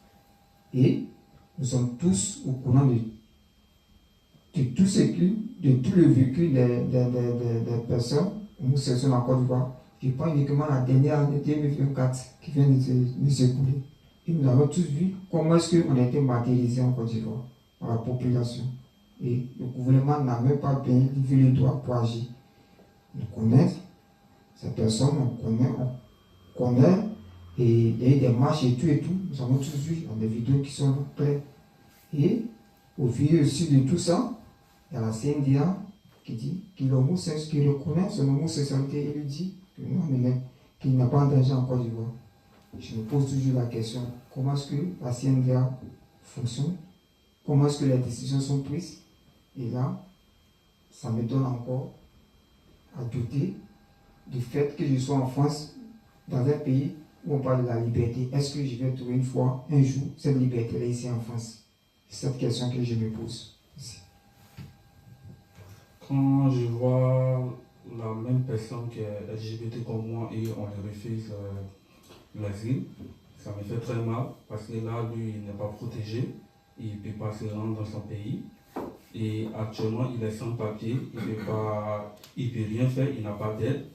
S2: Et nous sommes tous au courant de tout le vécu des personnes homosexuelles en Côte d'Ivoire. Je prends uniquement la dernière année 2024 qui vient de s'écouler. Et nous avons tous vu comment est-ce qu'on a été martyrisé en Côte d'Ivoire par la population. Et le gouvernement n'a même pas bien levé le doigt pour agir. Nous connaissons ces personnes, on connaît. Et il y a eu des marches et tout. Nous avons tous vu dans des vidéos qui sont claires. Et au vu aussi de tout ça, il y a la CNDA qui dit qu'il reconnaît son homosexualité et lui dit que non, mais qu'il n'a pas en danger en Côte d'Ivoire. Je me pose toujours la question, comment est-ce que la CNDA fonctionne? Comment est-ce que les décisions sont prises? Et là, ça me donne encore à douter du fait que je sois en France, dans un pays où on parle de la liberté. Est-ce que je vais trouver une fois, un jour, cette liberté-là ici en France? C'est cette question que je me pose. Merci.
S3: Quand je vois la même personne qui est LGBT comme moi et on lui refuse l'asile, ça me fait très mal parce que là, lui, il n'est pas protégé, il ne peut pas se rendre dans son pays. Et actuellement, il est sans papier, il ne peut rien faire, il n'a pas d'aide.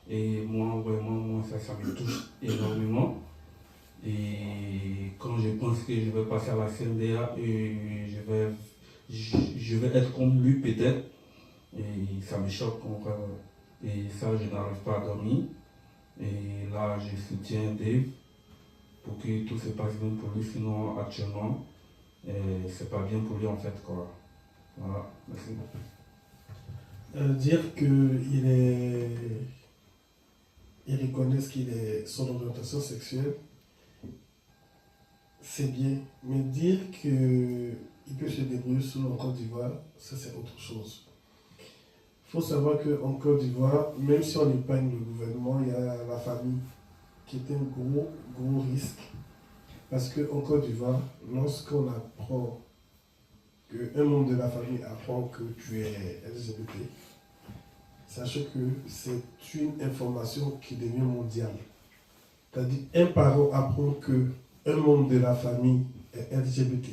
S3: Et moi, vraiment, ça me touche énormément. Et quand je pense que je vais passer à la CNDA, et je vais être comme lui peut-être, et ça me choque encore. Et ça, je n'arrive pas à dormir. Et là, je soutiens Dave pour que tout se passe bien pour lui. Sinon, actuellement, c'est pas bien pour lui en fait, quoi. Voilà, merci.
S4: Dire il reconnaît qu'il est son orientation sexuelle, c'est bien. Mais dire qu'il peut se débrouiller seul en Côte d'Ivoire, ça c'est autre chose. Il faut savoir qu'en Côte d'Ivoire, même si on épargne le gouvernement, il y a la famille qui est un gros risque. Parce qu'en Côte d'Ivoire, lorsqu'on apprend qu'un membre de la famille apprend que tu es LGBT, sachez que c'est une information qui devient mondiale. C'est-à-dire, un parent apprend qu'un membre de la famille est LGBT.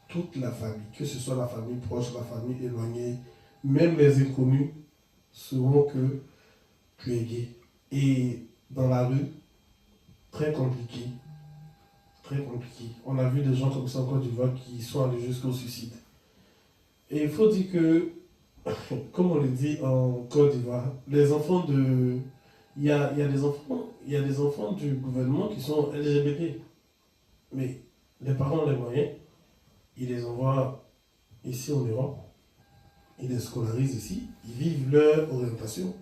S4: Toute la famille, que ce soit la famille proche, la famille éloignée, même les inconnus, sauront que tu es gay. Et dans la rue, très compliqué. Très compliqué. On a vu des gens comme ça en Côte d'Ivoire qui sont allés jusqu'au suicide. Et il faut dire que, comme on le dit en Côte d'Ivoire, les enfants de... Il y a des enfants du gouvernement qui sont LGBT. Mais les parents ont les moyens, ils les envoient ici en Europe, ils les scolarisent ici, ils vivent leur orientation.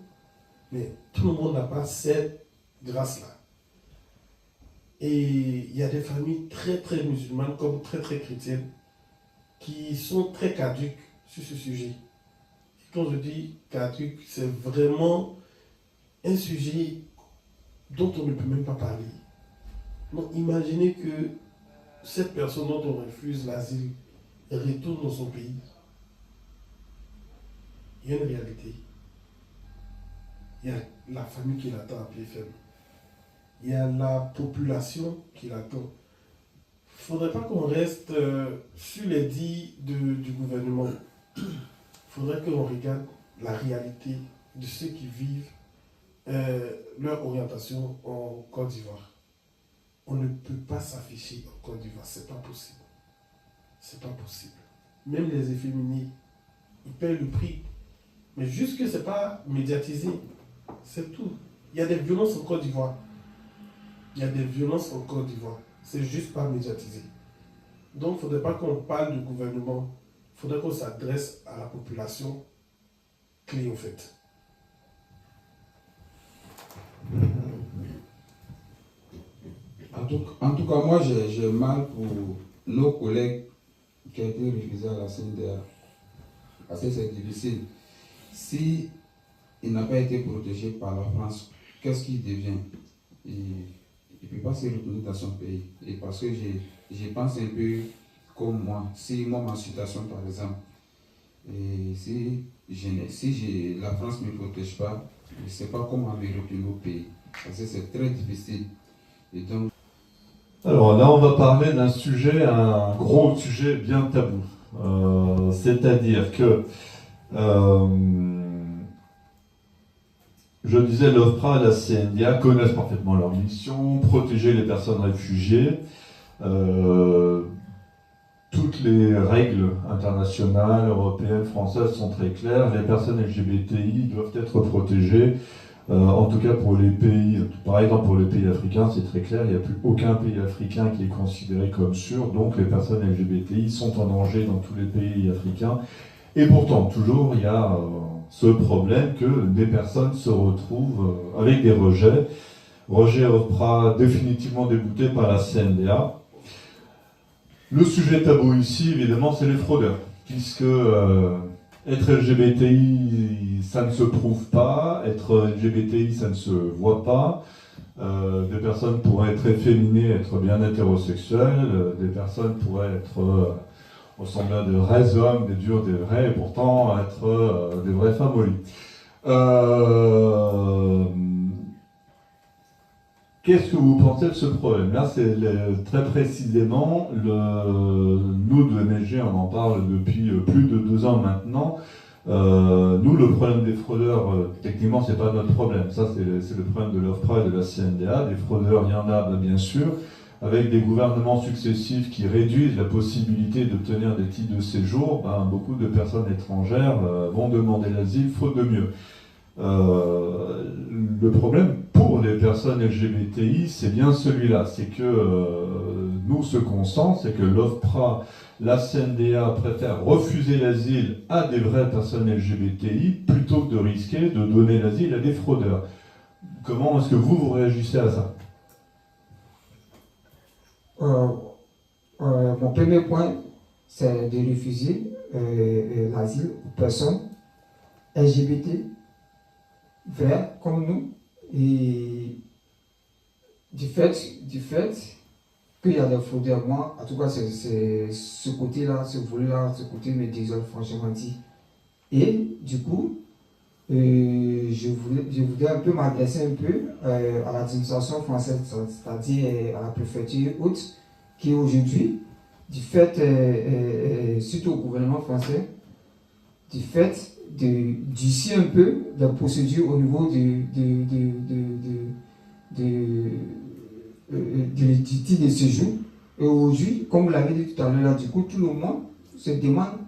S4: Mais tout le monde n'a pas cette grâce-là. Et il y a des familles très très musulmanes comme très très chrétiennes qui sont très caduques sur ce sujet. Et quand je dis caduque, c'est vraiment un sujet dont on ne peut même pas parler. Donc imaginez que cette personne dont on refuse l'asile retourne dans son pays, il y a une réalité. Il y a la famille qui l'attend à pied ferme. Il y a la population qui l'attend. Il ne faudrait pas qu'on reste sur les dits du gouvernement. Il faudrait qu'on regarde la réalité de ceux qui vivent leur orientation en Côte d'Ivoire. On ne peut pas s'afficher en Côte d'Ivoire, c'est pas possible. C'est pas possible. Même les efféminés, ils paient le prix. Mais juste que c'est pas médiatisé, c'est tout. Il y a des violences en Côte d'Ivoire. Il y a des violences en Côte d'Ivoire. C'est juste pas médiatisé. Donc, il ne faudrait pas qu'on parle du gouvernement. Il faudrait qu'on s'adresse à la population clé, en fait.
S5: En tout cas, moi, j'ai mal pour nos collègues qui ont été refusés à la CNDA. Parce que c'est difficile. Si il n'a pas été protégé par la France, qu'est-ce qu'il devient? Il ne peut pas se retourner dans son pays. Et parce que je pense un peu comme moi. Si moi, ma situation, par exemple, et si la France ne me protège pas, je ne sais pas comment me retourner au pays. Parce que c'est très difficile. Et donc,
S1: alors là, on va parler d'un sujet, un gros sujet bien tabou. C'est-à-dire que, je disais, l'OFPRA et la CNDA connaissent parfaitement leur mission, protéger les personnes réfugiées. Toutes les règles internationales, européennes, françaises sont très claires. Les personnes LGBTI doivent être protégées. En tout cas pour les pays, par exemple pour les pays africains, c'est très clair, il n'y a plus aucun pays africain qui est considéré comme sûr, donc les personnes LGBTI sont en danger dans tous les pays africains. Et pourtant, toujours, il y a ce problème que des personnes se retrouvent avec des rejets. Rejet OFPRA définitivement débouté par la CNDA. Le sujet tabou ici, évidemment, c'est les fraudeurs, puisque être LGBTI, ça ne se prouve pas, être LGBTI, ça ne se voit pas. Des personnes pourraient être efféminées, être bien hétérosexuelles, des personnes pourraient être ressembler à de vrais hommes, des durs, des vrais, et pourtant être des vraies femmes au lit. Qu'est-ce que vous pensez de ce problème? Là, c'est très précisément, nous de MSG, on en parle depuis plus de 2 ans maintenant. Nous, le problème des fraudeurs, techniquement, c'est pas notre problème. Ça, c'est le problème de l'OFPRA et de la CNDA. Des fraudeurs, il y en a, bien sûr, avec des gouvernements successifs qui réduisent la possibilité d'obtenir des titres de séjour. Beaucoup de personnes étrangères vont demander l'asile faute de mieux. Le problème pour les personnes LGBTI, c'est bien celui-là. C'est que nous, ce qu'on sent, c'est que l'OFPRA, la CNDA préfèrent refuser l'asile à des vraies personnes LGBTI plutôt que de risquer de donner l'asile à des fraudeurs. Comment est-ce que vous réagissez à ça?
S2: Mon premier point, c'est de refuser l'asile aux personnes LGBT, vraies comme nous, et du fait qu'il y a des fraudeurs, moi, en tout cas, c'est ce côté-là, ce volet-là, ce côté me désole franchement dit. Et du coup, je voudrais un peu m'adresser un peu à l'administration française, c'est-à-dire à la préfecture haute, qui aujourd'hui, du fait, surtout au gouvernement français, du fait d'ici un peu la procédure au niveau du titre de séjour. Et aujourd'hui, comme vous l'avez dit tout à l'heure, du coup, tout le monde se demande,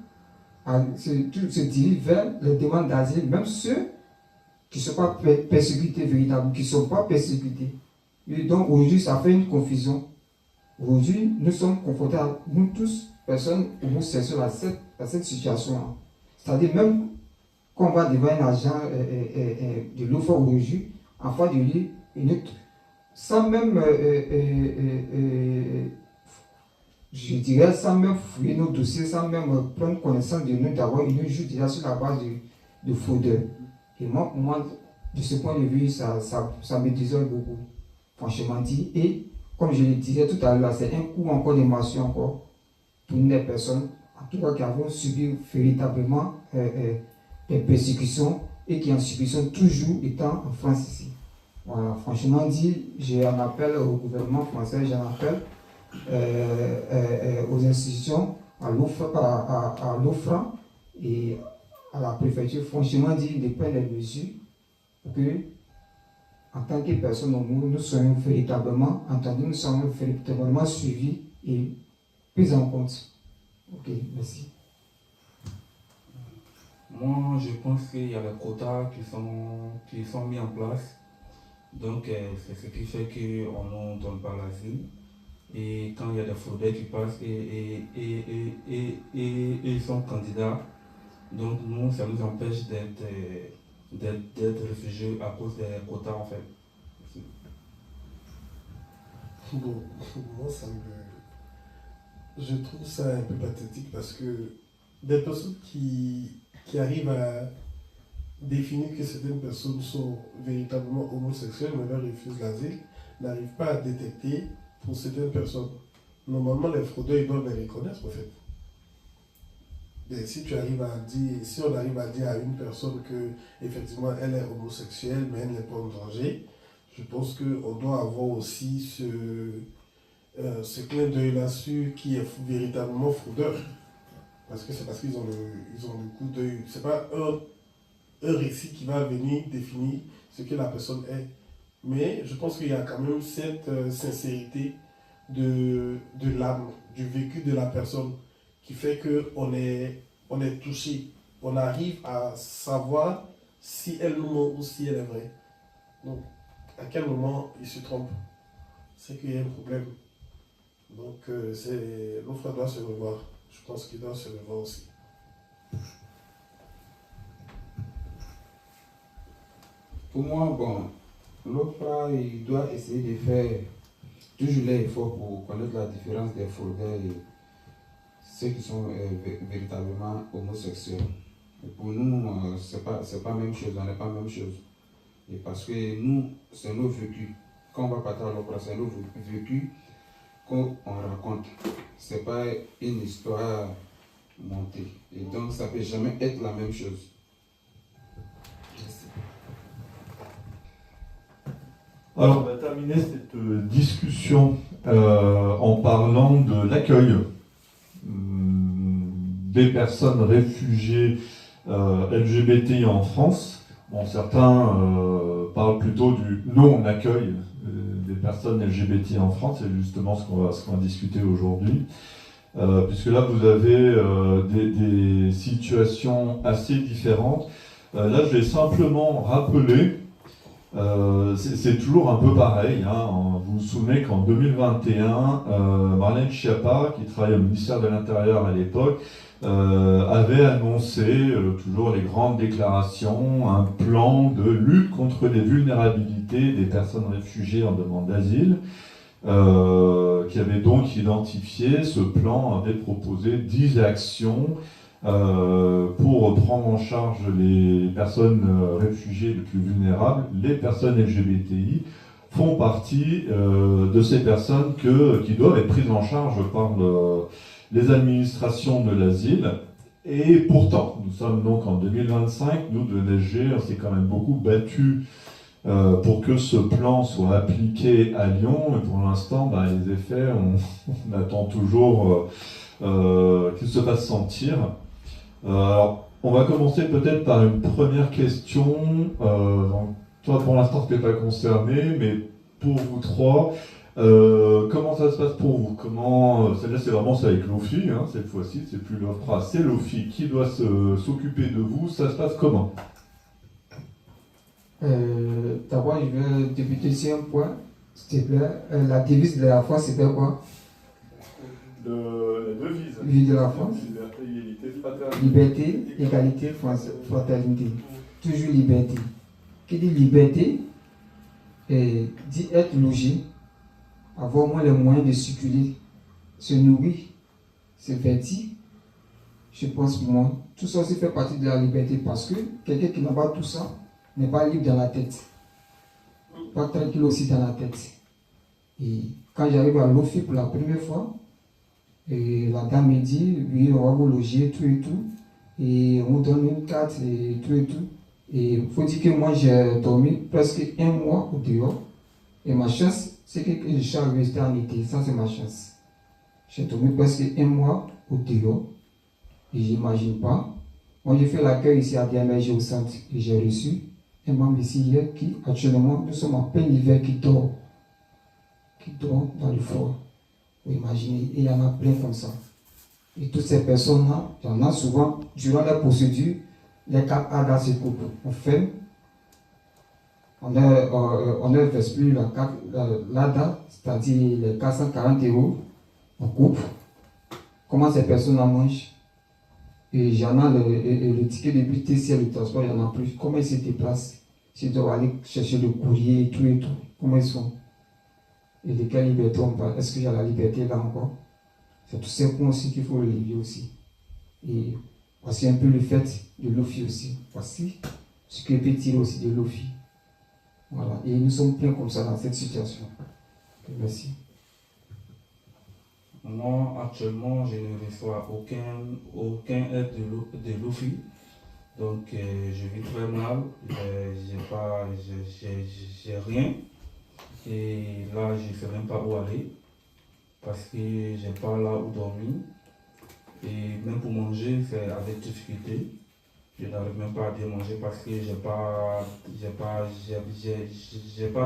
S2: se dirige vers les demandes d'asile, même ceux qui ne sont pas persécutés véritablement, qui ne sont pas persécutés. Et donc aujourd'hui, ça fait une confusion. Aujourd'hui, nous sommes confrontés à nous tous, personnes homosexuelles, à cette situation-là. C'est-à-dire même quand on va devant un agent de l'OFPRA aujourd'hui, en face de lui, sans même, je dirais, sans même fouiller nos dossiers, sans même prendre connaissance de nous, d'avoir une juge déjà sur la base de fraudeurs. Et moi, de ce point de vue, ça me désole beaucoup, franchement dit. Et comme je le disais tout à l'heure, c'est un coup encore d'émotion encore pour les personnes en tout cas qui avons subi véritablement des persécutions et qui en subissent toujours étant en France ici. Voilà, franchement dit, j'en appelle au gouvernement français, j'en appelle aux institutions, à l'OFRA et à la préfecture, franchement dit, de prendre les mesures pour que, en tant que personne, nous soyons véritablement entendus, nous soyons véritablement suivis et pris en compte. Ok, merci.
S3: Moi, je pense qu'il y a des quotas qui sont mis en place. Donc, c'est ce qui fait qu'on ne donne pas l'asile. Et quand il y a des fraudeurs qui passent et ils sont candidats, donc nous, ça nous empêche d'être réfugiés à cause des quotas, en fait.
S4: Bon, moi, je trouve ça un peu pathétique parce que des personnes qui arrivent à définir que certaines personnes sont véritablement homosexuelles mais leur refusent l'asile, n'arrivent pas à détecter pour certaines personnes. Normalement, les fraudeurs, ils doivent les reconnaître, en fait. Et si on arrive à dire à une personne que effectivement elle est homosexuelle mais elle n'est pas en danger, je pense qu'on doit avoir aussi ce clin d'œil là-dessus qui est véritablement fraudeur. Parce que c'est parce qu'ils ont le coup d'œil. Ce n'est pas un récit qui va venir définir ce que la personne est. Mais je pense qu'il y a quand même cette sincérité de l'âme, du vécu de la personne qui fait qu'on est touché. On arrive à savoir si elle nous ment ou si elle est vraie. Donc, à quel moment il se trompe? C'est qu'il y a un problème. Donc, l'OFRA doit se revoir. Je pense qu'il doit se revoir aussi.
S5: Pour moi, bon, l'OFRA, il doit essayer de faire toujours l'effort pour connaître la différence des fraudeurs et ceux qui sont véritablement homosexuels. Et pour nous, c'est pas la même chose, on n'est pas la même chose. Et parce que nous, c'est nos vécus. Quand on va partir à l'OFRA, c'est nos vécus qu'on raconte. Ce n'est pas une histoire montée. Et donc, ça ne peut jamais être la même chose.
S1: Alors, on va terminer cette discussion en parlant de l'accueil des personnes réfugiées LGBT en France. Bon, certains parlent plutôt du non-accueil des personnes LGBT en France, c'est justement ce qu'on va discuter aujourd'hui. Puisque là, vous avez des situations assez différentes. Là, je vais simplement rappeler, c'est toujours un peu pareil. Hein. Vous vous souvenez qu'en 2021, Marlène Schiappa, qui travaillait au ministère de l'Intérieur à l'époque, avait annoncé toujours les grandes déclarations, un plan de lutte contre les vulnérabilités des personnes réfugiées en demande d'asile, qui avait donc identifié, ce plan avait proposé 10 actions pour prendre en charge les personnes réfugiées les plus vulnérables. Les personnes LGBTI font partie de ces personnes qui doivent être prises en charge par les administrations de l'asile. Et pourtant, nous sommes donc en 2025, nous de l'ESG, on s'est quand même beaucoup battu pour que ce plan soit appliqué à Lyon. Et pour l'instant, les effets, on attend toujours qu'ils se fassent sentir. Alors, on va commencer peut-être par une première question. Donc, toi, pour l'instant, tu n'es pas concerné, mais pour vous trois, comment ça se passe pour vous? Celle-là, c'est vraiment ça avec l'OFI, hein, cette fois-ci, c'est plus l'OFRA, c'est l'OFI qui doit s'occuper de vous. Ça se passe comment?
S2: D'abord, je vais débuter sur un point, s'il te plaît. La devise de la France, c'était quoi?
S1: La devise.
S2: Oui, de la France.
S1: Liberté, égalité, fraternité.
S2: Liberté, égalité, fraternité. Toujours liberté. Qui dit liberté, dit être logé, avoir moins les moyens de circuler, se nourrir, se vêtir. Je pense pour moi, tout ça aussi fait partie de la liberté parce que quelqu'un qui n'a pas tout ça n'est pas libre dans la tête. Pas tranquille aussi dans la tête. Et quand j'arrive à l'OFI pour la première fois, Et la dame me dit, oui, on va vous loger, tout et tout. Et on donne une carte et tout et tout. Et il faut dire que moi, j'ai dormi presque 1 mois au dehors. Et ma chance, c'est que je suis arrivé, c'était en été. Ça, c'est ma chance. J'ai dormi presque 1 mois au dehors. Et j'imagine pas. Moi, j'ai fait l'accueil ici à DMG au centre. Et j'ai reçu un membre ici hier qui, actuellement, nous sommes en plein hiver, qui dort dans le froid. Vous imaginez, et il y en a plein comme ça. Et toutes ces personnes-là, il y en a souvent, durant la procédure, les cartes ADA se coupent. On ferme, on ne verse plus la carte, l'ADA, c'est-à-dire les 440 €, on coupe. Comment ces personnes-là mangent? Et j'en ai le ticket de but TCL, le transport, il n'y en a plus. Comment ils se déplacent? S'ils doivent aller chercher le courrier et tout, comment ils sont? Et de quelle liberté on parle? Est-ce qu'il y a la liberté là encore? C'est tous ces points aussi qu'il faut relever aussi. Et voici un peu le fait de l'OFI aussi. Voici ce que peut tirer aussi de l'OFI. Voilà. Et nous sommes pleins comme ça dans cette situation. Merci.
S3: Moi, actuellement, je ne reçois aucun aide de l'OFI. Donc, je vis très mal. J'ai rien. Et là, je ne sais même pas où aller. Parce que je n'ai pas là où dormir. Et même pour manger, c'est avec difficulté. Je n'arrive même pas à bien manger parce que j'ai pas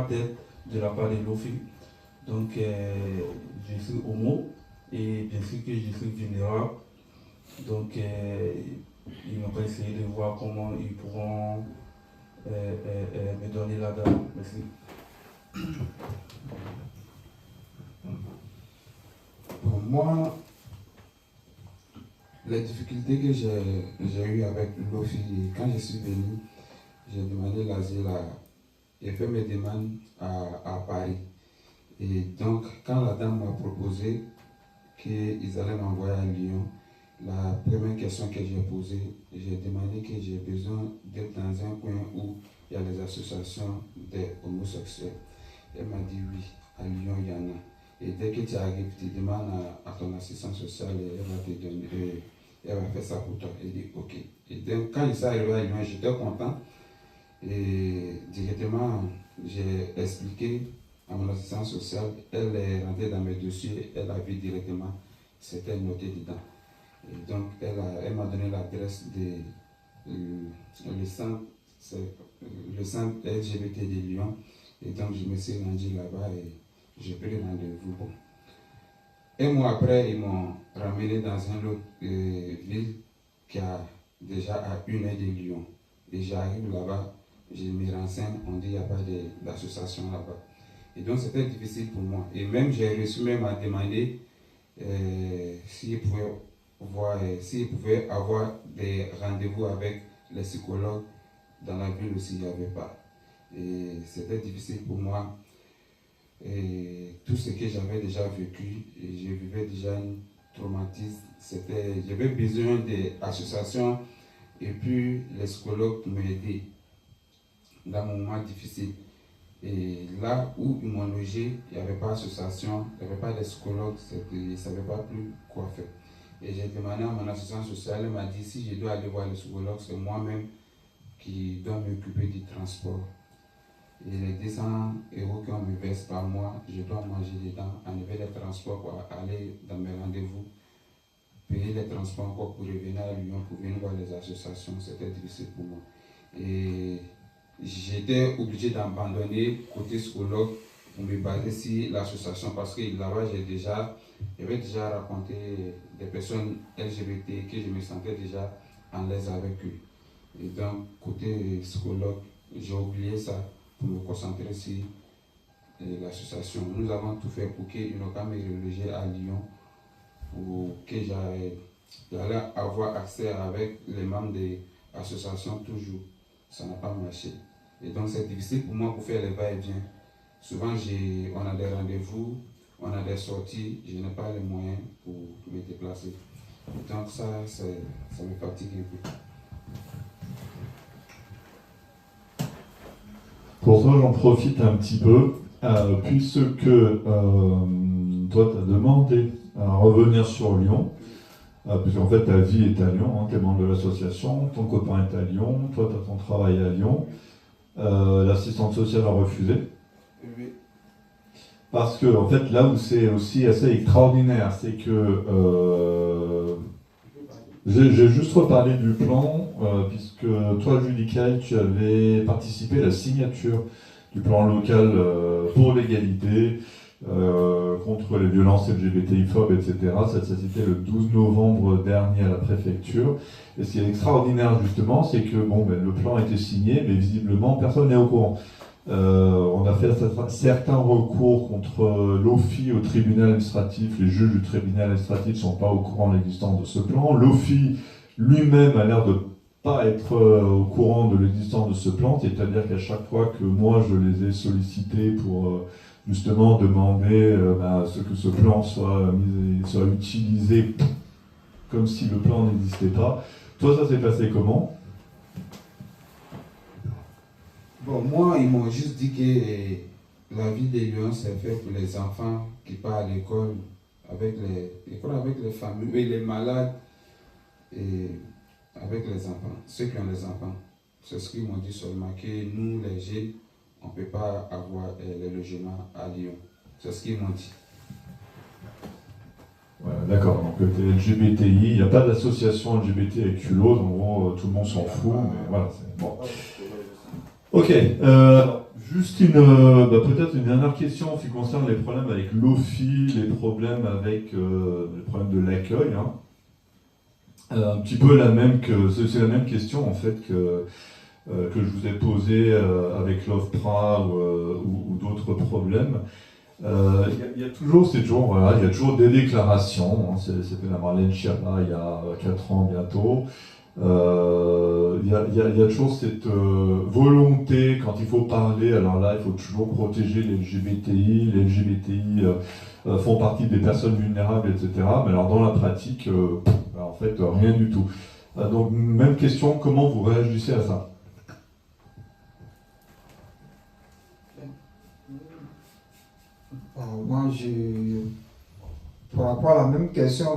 S3: d'aide de la part de l'OFI. Donc, je suis homo et bien sûr que je suis vulnérable. Donc, ils m'ont essayé de voir comment ils pourront me donner la date. Merci.
S5: Pour moi, les difficultés que j'ai eues avec l'OFI, quand je suis venu, j'ai demandé l'asile et fait mes demandes à Paris. Et donc, quand la dame m'a proposé qu'ils allaient m'envoyer à Lyon, la première question que j'ai posée, j'ai demandé que j'ai besoin d'être dans un coin où il y a les associations des homosexuels. Elle m'a dit oui, à Lyon il y en a. Et dès que tu arrives, tu demandes à ton assistante sociale et elle va te donner, elle va faire ça pour toi. Elle dit ok. Et donc quand il s'est arrivé à Lyon, j'étais content. Et directement, j'ai expliqué à mon assistante sociale, elle est rentrée dans mes dossiers, elle a vu directement, c'était noté dedans. Et donc elle m'a donné l'adresse le centre LGBT de Lyon. Et donc je me suis rendu là-bas et j'ai pris rendez-vous. Bon. Un mois après, ils m'ont ramené dans une autre ville qui a déjà à 1 heure de Lyon. Et j'arrive là-bas, je me renseigne, on dit qu'il n'y a pas d'association là-bas. Et donc c'était difficile pour moi. Et même j'ai reçu même à demander s'ils pouvaient avoir des rendez-vous avec les psychologues dans la ville aussi, il n'y avait pas. Et c'était difficile pour moi. Et tout ce que j'avais déjà vécu, et je vivais déjà un traumatisme, j'avais besoin d'associations et puis les psychologues pour m'aider dans mon moment difficile. Et là où ils m'ont logé, il n'y avait pas d'association, il n'y avait pas de psychologue, ils ne savaient pas plus quoi faire. Et j'ai demandé à mon assistante sociale, elle m'a dit si je dois aller voir le psychologue, c'est moi-même qui dois m'occuper du transport. Et les 200 € qu'on me verse par mois, je dois manger dedans, enlever les transports pour aller dans mes rendez-vous, payer les transports encore pour revenir à Lyon, pour venir voir les associations. C'était difficile pour moi. Et j'étais obligé d'abandonner côté psychologue pour me baser sur l'association parce que là-bas, j'avais déjà raconté des personnes LGBT que je me sentais déjà en l'aise avec eux. Et donc, côté psychologue, j'ai oublié ça pour me concentrer sur l'association. Nous avons tout fait pour qu'ils n'ont pas me reloger à Lyon, pour que j'allais avoir accès avec les membres des associations toujours. Ça n'a pas marché. Et donc c'est difficile pour moi pour faire les va-et-vient. Souvent on a des rendez-vous, on a des sorties, je n'ai pas les moyens pour me déplacer. Et donc ça me fatigue un peu.
S1: Pour toi, j'en profite un petit peu, puisque toi, tu as demandé à revenir sur Lyon, parce qu'en fait ta vie est à Lyon, hein, tu es membre de l'association, ton copain est à Lyon, toi tu as ton travail à Lyon, l'assistante sociale a refusé.
S5: Oui.
S1: Parce que en fait là où c'est aussi assez extraordinaire, c'est que j'ai juste reparlé du plan, puisque toi Judicaï, tu avais participé à la signature du plan local pour l'égalité, contre les violences LGBTI-phobes, etc. Ça c'était le 12 novembre dernier à la préfecture. Et ce qui est extraordinaire justement, c'est que bon, le plan a été signé, mais visiblement personne n'est au courant. On a fait certains recours contre l'OFI au tribunal administratif. Les juges du tribunal administratif ne sont pas au courant de l'existence de ce plan. L'OFI lui-même a l'air de pas être au courant de l'existence de ce plan, c'est-à-dire qu'à chaque fois que moi je les ai sollicités pour justement demander à ce que ce plan soit utilisé comme si le plan n'existait pas. Toi, ça s'est passé comment ?
S5: Bon, moi, ils m'ont juste dit que la vie des Lions, c'est fait pour les enfants qui partent à l'école avec les familles, et les malades, et avec les enfants, ceux qui ont les enfants. C'est ce qu'ils m'ont dit seulement, que nous, les jeunes, on ne peut pas avoir les logements à Lyon. C'est ce qu'ils m'ont dit.
S1: Voilà, d'accord, donc tu es LGBTI, il n'y a pas d'association LGBT avec culot, en gros tout le monde s'en fout, mais voilà, c'est bon. Ok, juste peut-être une dernière question en ce qui concerne les problèmes avec l'OFI, les problèmes avec les problèmes de l'accueil. Hein. Un petit peu c'est la même question en fait que je vous ai posée avec l'OFPRA ou d'autres problèmes. Il y a toujours des déclarations. Hein, c'était la Marlène Schiappa il y a 4 ans bientôt. Il y a toujours cette volonté, quand il faut parler, alors là il faut toujours protéger les LGBTI font partie des personnes vulnérables, etc. Mais alors dans la pratique, en fait rien du tout. Donc même question, comment vous réagissez à ça ?
S2: Moi, par rapport à la même question,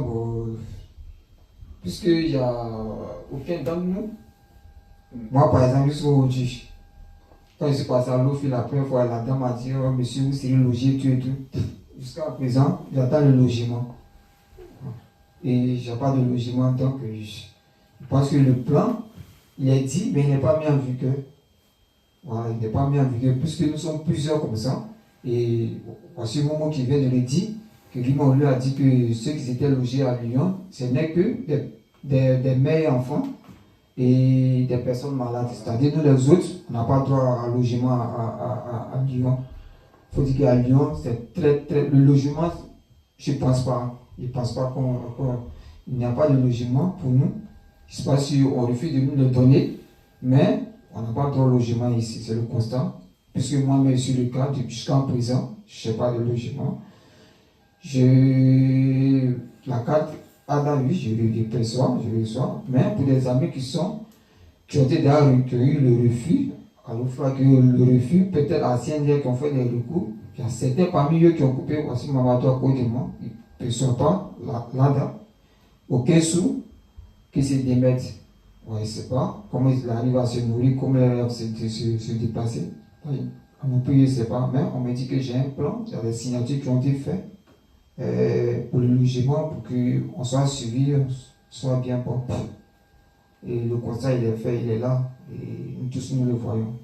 S2: puisqu'il n'y a aucun d'entre nous, moi par exemple, jusqu'aujourd'hui, quand je suis passé à l'OFI la première fois, la dame m'a dit oh, monsieur, vous serez logé, tout et tout. Jusqu'à présent, j'attends le logement. Et je n'ai pas de logement, donc je pense que le plan, il est dit, mais il n'est pas mis en vigueur. Voilà, il n'est pas mis en vigueur, puisque nous sommes plusieurs comme ça. Et voici le moment qui vient de le dire, que lui-même lui a dit que ceux qui étaient logés à Lyon, ce n'est que des mères et enfants et des personnes malades. C'est-à-dire nous les autres, on n'a pas droit à logement à Lyon. Il faut dire qu'à Lyon, c'est très... Le logement, je ne pense pas. Je ne pense pas qu'il n'y a pas de logement pour nous. Je ne sais pas si on refuse de nous le donner, mais on n'a pas droit au logement ici, c'est le constat. Puisque moi-même, je suis le cas, jusqu'à présent, je n'ai pas de logement. La carte ADA, oui, je le reçois, mais pour des amis qui ont été déjà recueillis le refus, alors il faudra que le refus, peut-être à CNDR qui ont fait des recours, il y a certains parmi eux qui ont coupé, voici Mamadou à côté de moi, ils ne reçoivent pas l'ADA, aucun sou, qui se démettent. On ne sait pas comment ils arrivent à se nourrir, comment ils arrivent à se déplacer. On peut, je ne sais pas, mais on me dit que j'ai un plan, il y a des signatures qui ont été faites pour le logement, pour qu'on soit suivi, soit bien propre. Et le constat, il est fait, il est là, et nous tous nous le voyons.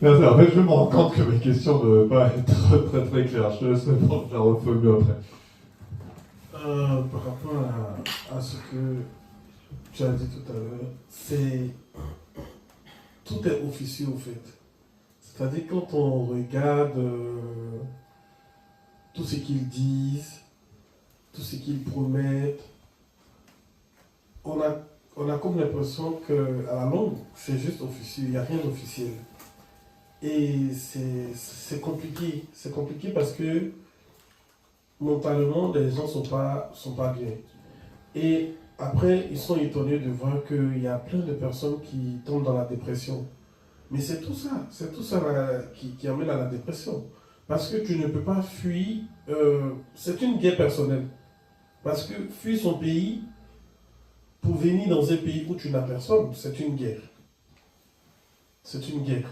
S1: Merci. En fait, je me rends compte que mes questions ne vont pas être très claires. Je te laisse répondre, je la reformule après.
S4: Par rapport à ce que tu as dit tout à l'heure, tout est officieux au fait. C'est-à-dire quand on regarde tout ce qu'ils disent, tout ce qu'ils promettent, on a comme l'impression qu'à la longue, c'est juste officieux, il n'y a rien d'officiel. Et c'est compliqué. C'est compliqué parce que mentalement, les gens sont pas bien. Et Après, ils sont étonnés de voir qu'il y a plein de personnes qui tombent dans la dépression. Mais c'est tout ça qui amène à la dépression. Parce que tu ne peux pas fuir, c'est une guerre personnelle. Parce que fuir son pays pour venir dans un pays où tu n'as personne, c'est une guerre. C'est une guerre.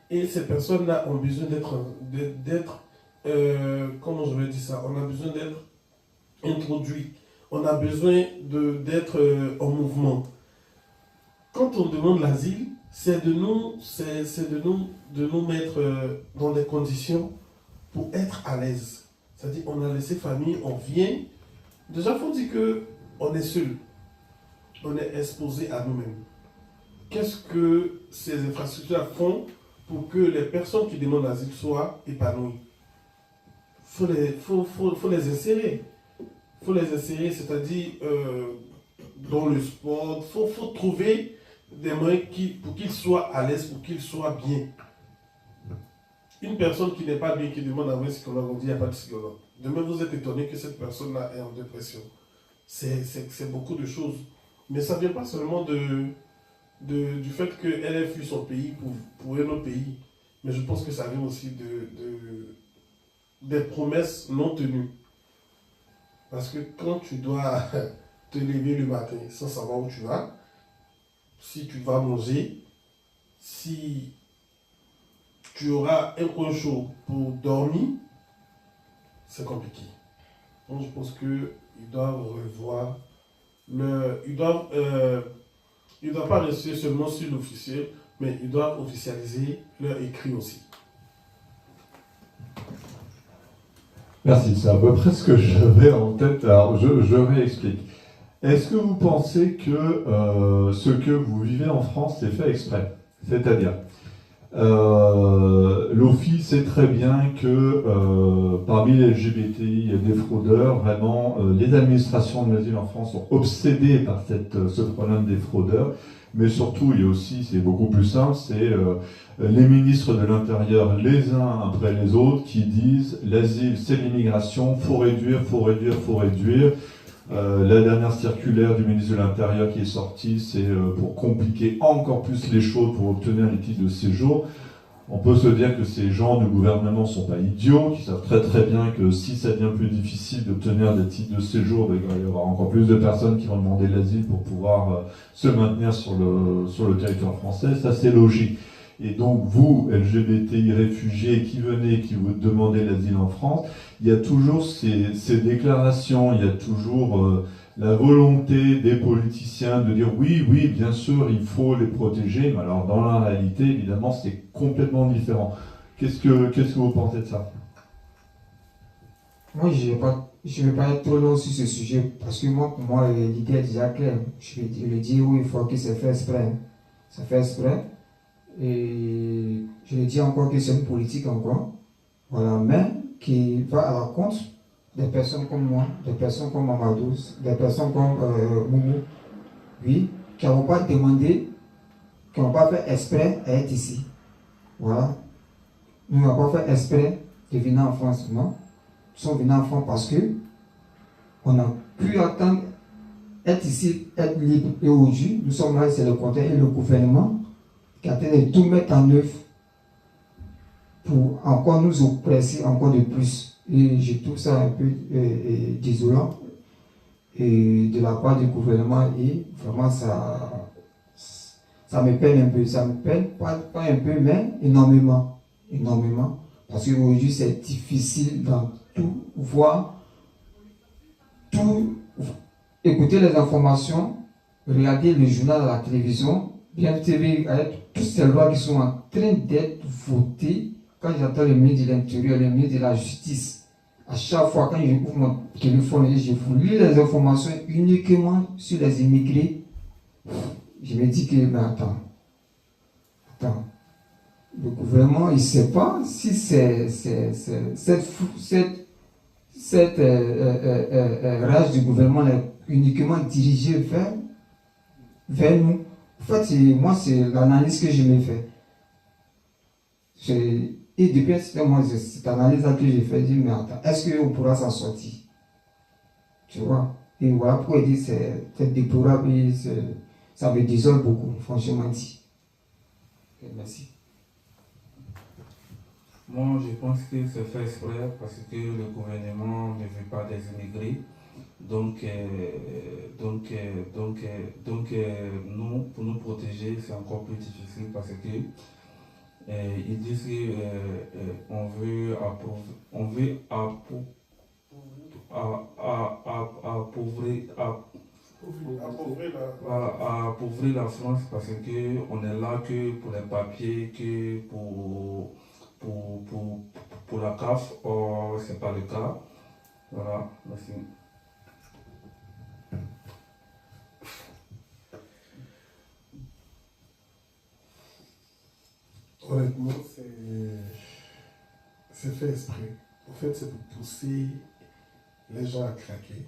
S4: Et ces personnes-là ont besoin comment je vais dire ça, on a besoin d'être introduits. On a besoin d'être en mouvement. Quand on demande l'asile, c'est de nous mettre dans des conditions pour être à l'aise. C'est-à-dire, on a laissé famille, on vient. Déjà, il faut dire qu'on est seul. On est exposé à nous-mêmes. Qu'est-ce que ces infrastructures font pour que les personnes qui demandent l'asile soient épanouies? Faut les insérer. Il faut les insérer, c'est-à-dire dans le sport. Il faut trouver des moyens pour qu'ils soient à l'aise, pour qu'ils soient bien. Une personne qui n'est pas bien, qui demande à un psychologue, on dit qu'il n'y a pas de psychologue. Demain, vous êtes étonné que cette personne-là est en dépression. C'est beaucoup de choses. Mais ça ne vient pas seulement du fait qu'elle ait fui son pays pour un autre pays. Mais je pense que ça vient aussi des promesses non tenues. Parce que quand tu dois te lever le matin sans savoir où tu vas, si tu vas manger, si tu auras un coin chaud pour dormir, c'est compliqué. Donc je pense qu'ils doivent revoir ils ne doivent pas rester seulement sur l'officiel, mais ils doivent officialiser leur écrit aussi.
S1: Merci, c'est à peu près ce que j'avais en tête. Alors, je réexplique. Est-ce que vous pensez que ce que vous vivez en France, c'est fait exprès? C'est-à-dire, l'OFII sait très bien que parmi les LGBT, il y a des fraudeurs. Vraiment, les administrations de l'asile en France sont obsédées par ce problème des fraudeurs. Mais surtout, il y a aussi, c'est beaucoup plus simple, c'est les ministres de l'Intérieur, les uns après les autres, qui disent l'asile, c'est l'immigration, faut réduire, faut réduire, faut réduire. La dernière circulaire du ministre de l'Intérieur qui est sortie, c'est pour compliquer encore plus les choses pour obtenir les titres de séjour. On peut se dire que ces gens du gouvernement ne sont pas idiots, qui savent très très bien que si ça devient plus difficile d'obtenir des titres de séjour, il va y avoir encore plus de personnes qui vont demander l'asile pour pouvoir se maintenir sur le territoire français. Ça, c'est logique. Et donc, vous, LGBTI réfugiés qui venez, qui vous demandez l'asile en France, il y a toujours ces déclarations, il y a toujours la volonté des politiciens de dire oui, oui, bien sûr, il faut les protéger, mais alors dans la réalité, évidemment, c'est complètement différent. Qu'est-ce que vous pensez de ça?
S2: Moi, je ne vais pas être trop long sur ce sujet, parce que moi, pour moi, l'idée est déjà claire. Je vais le dire où il faut que c'est fait exprès. C'est fait exprès. Et je le dis encore que c'est une politique encore. Voilà, mais qui va à l'encontre des personnes comme moi, des personnes comme Mamadou, des personnes comme Moumou, oui, qui n'ont pas demandé, qui n'ont pas fait exprès à être ici. Voilà. Nous n'avons pas fait exprès de venir en France, non. Nous sommes venus en France parce que on a pu attendre être ici, être libre. Et aujourd'hui, nous sommes là, c'est le contraire, et le gouvernement qui a train de tout mettre en œuvre pour encore nous oppresser encore de plus. Et je trouve ça un peu désolant et de la part du gouvernement, et vraiment ça me peine un peu. Ça me peine, pas un peu, mais énormément. Énormément. Parce qu'aujourd'hui, c'est difficile dans tout voir, tout écouter les informations, regarder le journal à la télévision, bien TV, avec toutes ces lois qui sont en train d'être votées. Quand j'entends le ministre de l'Intérieur, le ministre de la Justice, à chaque fois quand je ouvre mon téléphone et je lis les informations uniquement sur les immigrés, je me dis que, mais attends, le gouvernement, il ne sait pas si cette rage du gouvernement est uniquement dirigée vers nous. En fait, moi, c'est l'analyse que je me fais. Et depuis un certain moment, cette analyse-là que j'ai fait, je dis, mais attends, est-ce qu'on pourra s'en sortir? Tu vois? Et voilà pourquoi il dit que c'est déplorable et ça me désole beaucoup, franchement dit. Et merci.
S3: Moi, je pense que c'est fait exprès parce que le gouvernement ne veut pas des immigrés. Donc, nous, pour nous protéger, c'est encore plus difficile parce que ils disent qu'on veut appauvrir la France parce qu'on est là que pour les papiers, que pour la CAF. Or, ce n'est pas le cas. Voilà, merci.
S4: Honnêtement, c'est fait exprès. En fait, c'est pour pousser les gens à craquer.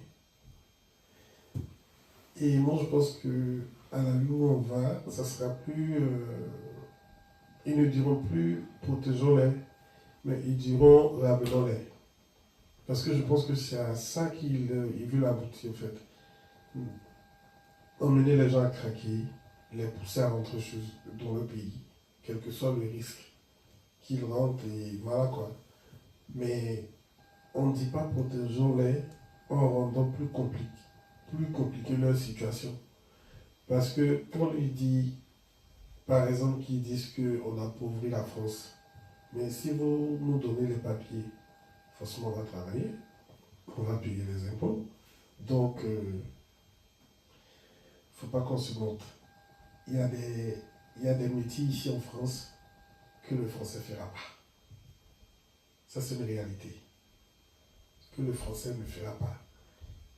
S4: Et moi, je pense que à la où on va, ça sera plus. Ils ne diront plus protégeons-les, mais ils diront ramenons-les. Parce que je pense que c'est à ça qu'ils veulent aboutir, en fait. Emmener les gens à craquer, les pousser à rentrer dans le pays, quel que soit le risque qu'ils rentrent, et voilà quoi. Mais on ne dit pas protégeons-les en rendant plus compliqué leur situation. Parce que quand on lui dit, par exemple, qu'ils disent qu'on appauvrit la France, mais si vous nous donnez les papiers, forcément on va travailler, on va payer les impôts. Donc, il ne faut pas qu'on se montre. Il y a des métiers ici en France que le français ne fera pas. Ça, c'est une réalité. Que le français ne fera pas.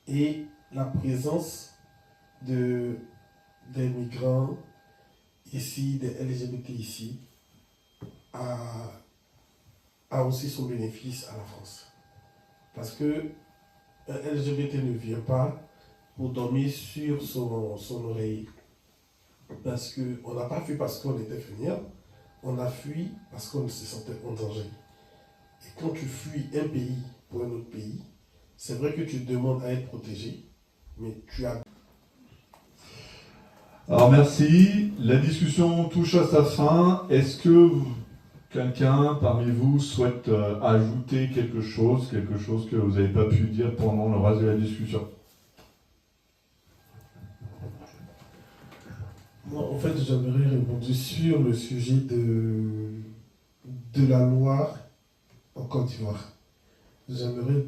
S4: Et la présence des migrants ici, des LGBT ici, a aussi son bénéfice à la France. Parce que un LGBT ne vient pas pour dormir sur son oreille. Parce qu'on n'a pas fui parce qu'on était fainéant, on a fui parce qu'on se sentait en danger. Et quand tu fuis un pays pour un autre pays, c'est vrai que tu demandes à être protégé, mais tu as...
S1: Alors merci, la discussion touche à sa fin. Est-ce que quelqu'un parmi vous souhaite ajouter quelque chose que vous n'avez pas pu dire pendant le reste de la discussion?
S4: Moi, en fait, j'aimerais répondre sur le sujet de la loi en Côte d'Ivoire. J'aimerais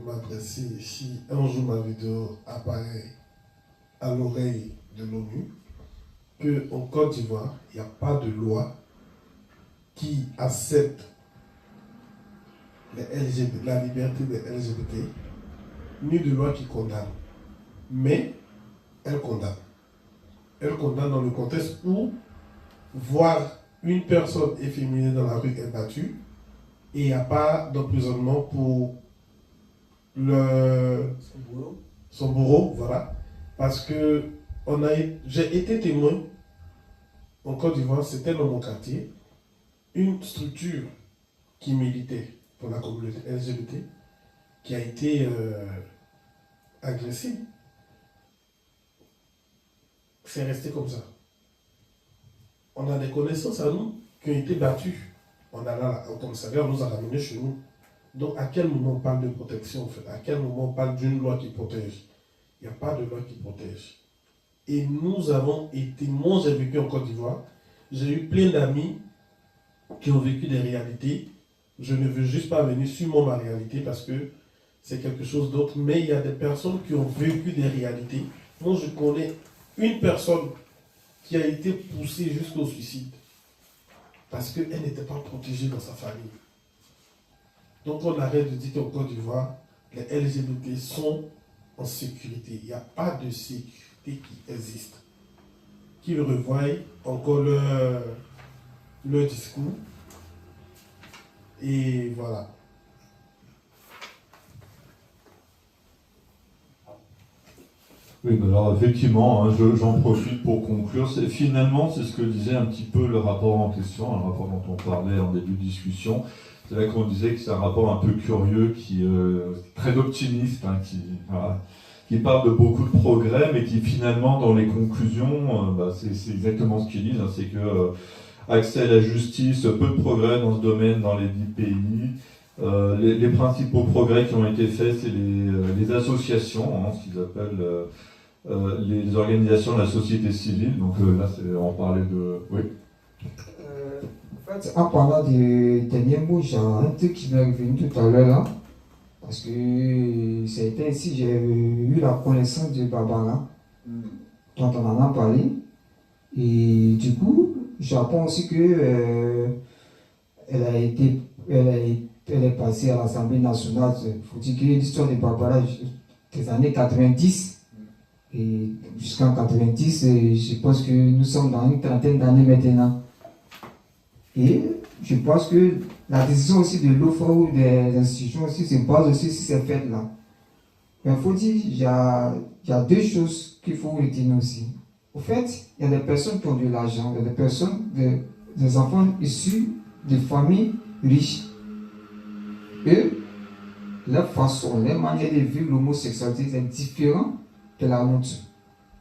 S4: m'adresser, si un jour ma vidéo apparaît à l'oreille de l'ONU, qu'en Côte d'Ivoire, il n'y a pas de loi qui accepte la liberté des LGBT, ni de loi qui condamne. Mais elle condamne. Elle condamne dans le contexte où voir une personne efféminée dans la rue est battue et il n'y a pas d'emprisonnement pour son bourreau, voilà. Parce que j'ai été témoin en Côte d'Ivoire, c'était dans mon quartier, une structure qui militait pour la communauté LGBT qui a été agressée. C'est resté comme ça. On a des connaissances à nous qui ont été battues. On a là, au commissariat, on nous a ramenés chez nous. Donc, à quel moment on parle de protection, en fait? À quel moment on parle d'une loi qui protège? Il n'y a pas de loi qui protège. Et nous avons été, moi j'ai vécu en Côte d'Ivoire, j'ai eu plein d'amis qui ont vécu des réalités. Je ne veux juste pas venir sur ma réalité parce que c'est quelque chose d'autre, mais il y a des personnes qui ont vécu des réalités. Moi, je connais une personne qui a été poussée jusqu'au suicide parce qu'elle n'était pas protégée dans sa famille. Donc on arrête de dire qu'en Côte d'Ivoire, les LGBT sont en sécurité. Il n'y a pas de sécurité qui existe. Qu'ils revoient encore leur discours. Et voilà.
S1: Oui, ben alors effectivement, hein, j'en profite pour conclure. Finalement, c'est ce que disait un petit peu le rapport en question, un rapport dont on parlait en début de discussion. C'est là qu'on disait que c'est un rapport un peu curieux, qui très optimiste, hein, voilà. qui parle de beaucoup de progrès, mais qui finalement, dans les conclusions, c'est exactement ce qu'ils disent, hein, c'est que accès à la justice, peu de progrès dans ce domaine dans les 10 pays. Les principaux progrès qui ont été faits, c'est les associations, hein, ce qu'ils appellent les organisations de la société civile. Donc là, on parlait de... Oui.
S2: En fait, en parlant des derniers mots, j'ai un truc qui m'est revenu tout à l'heure là. Parce que ça a été ainsi, j'ai eu la connaissance de Barbara, dont on en a parlé. Et du coup, j'apprends aussi que elle est passée à l'Assemblée nationale. Il faut dire que l'histoire de Barbara des années 90. Et jusqu'en 90, je pense que nous sommes dans une trentaine d'années maintenant. Et je pense que la décision aussi de l'OFA ou des institutions aussi se base aussi sur ces faits-là. Mais il faut dire, il y a deux choses qu'il faut retenir aussi. Au fait, il y a des personnes qui ont de l'argent, il y a des personnes, des enfants issus de familles riches. Et leur façon, leur manière de vivre l'homosexualité est différente de la nôtre.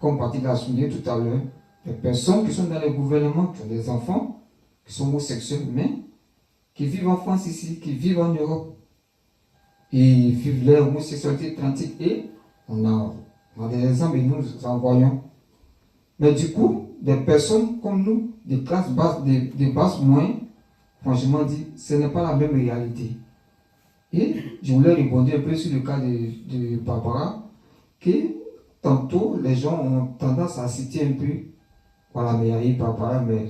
S2: Comme Patrick l'a souligné tout à l'heure, des personnes qui sont dans le gouvernement, qui ont des enfants, qui sont homosexuels, mais qui vivent en France ici, qui vivent en Europe, et vivent leur homosexualité tranquille. Et on a des exemples et nous en voyons. Mais du coup, des personnes comme nous, des classes basses, des basses moyennes, franchement dit, ce n'est pas la même réalité. Et je voulais répondre un peu sur le cas de Barbara, que tantôt les gens ont tendance à citer un peu, voilà, mais il y a eu Barbara, mais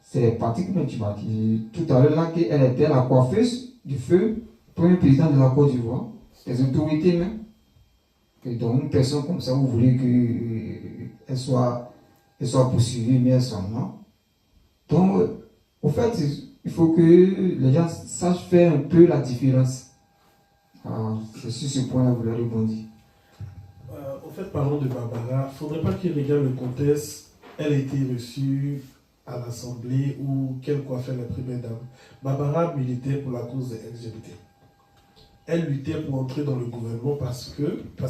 S2: c'est pratiquement tu m'as dit tout à l'heure là qu'elle était la coiffeuse du feu premier président de la Côte d'Ivoire, des autorités même. Et donc une personne comme ça, vous voulez qu'elle soit poursuivie, mais elle soit non. Donc, au fait, il faut que les gens sachent faire un peu la différence. Alors, c'est sur ce point-là que vous voulez rebondir.
S4: En fait, parlons de Barbara. Il ne faudrait pas qu'il regarde le contexte. Elle a été reçue à l'Assemblée ou quelle coiffait la première dame. Barbara militait pour la cause des LGBT. Elle luttait pour entrer dans le gouvernement parce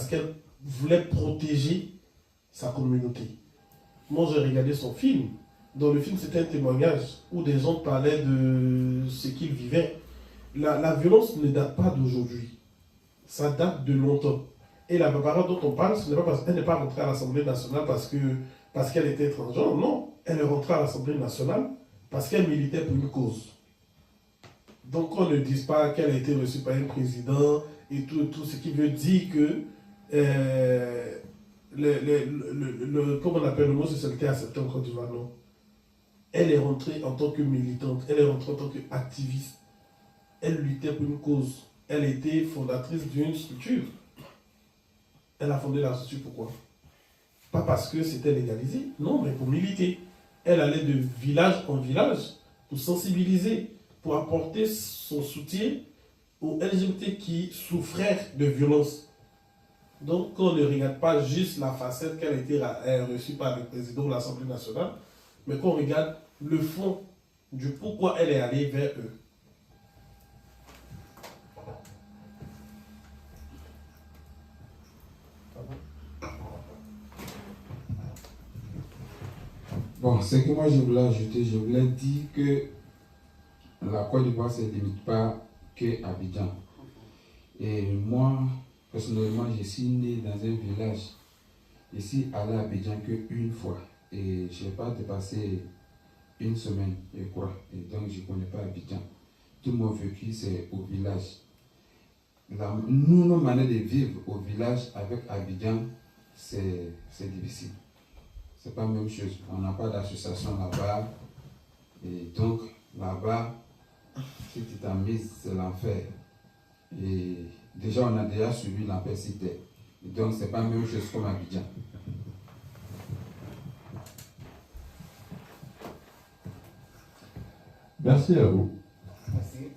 S4: qu'elle voulait protéger sa communauté. Moi, j'ai regardé son film. Dans le film, c'était un témoignage où des gens parlaient de ce qu'ils vivaient. La violence ne date pas d'aujourd'hui. Ça date de longtemps. Et la Barbara dont on parle, ce n'est pas parce qu'elle n'est pas rentrée à l'Assemblée nationale parce qu'elle était étrangère. Non, elle est rentrée à l'Assemblée nationale parce qu'elle militait pour une cause. Donc qu'on ne dise pas qu'elle a été reçue par un président et tout ce qui veut dire que comment on appelle l'homosexualité acceptée en Côte d'Ivoire, non. Elle est rentrée en tant que militante, elle est rentrée en tant qu'activiste. Elle luttait pour une cause. Elle était fondatrice d'une structure. Elle a fondé la structure pourquoi? Pas parce que c'était légalisé, non, mais pour militer. Elle allait de village en village pour sensibiliser, pour apporter son soutien aux LGBT qui souffraient de violence. Donc, on ne regarde pas juste la facette qu'elle a été reçue par le président de l'Assemblée nationale, mais qu'on regarde le fond du pourquoi elle est allée vers eux.
S5: Bon, ce que moi je voulais ajouter, je voulais dire que la Côte d'Ivoire ne se limite pas qu'à Abidjan. Et moi, personnellement, je suis né dans un village. Je suis allé à Abidjan qu'une fois. Et je n'ai pas dépassé une semaine, je crois. Et donc, je ne connais pas Abidjan. Tout mon vécu, c'est au village. Nous, nos manières de vivre au village avec Abidjan, c'est difficile. C'est pas la même chose. On n'a pas d'association là-bas. Et donc, là-bas, si tu t'as mis, c'est l'enfer. Et déjà, on a déjà suivi l'enfer cité. Donc, c'est pas la même chose comme Abidjan.
S1: Merci à vous.
S2: Merci.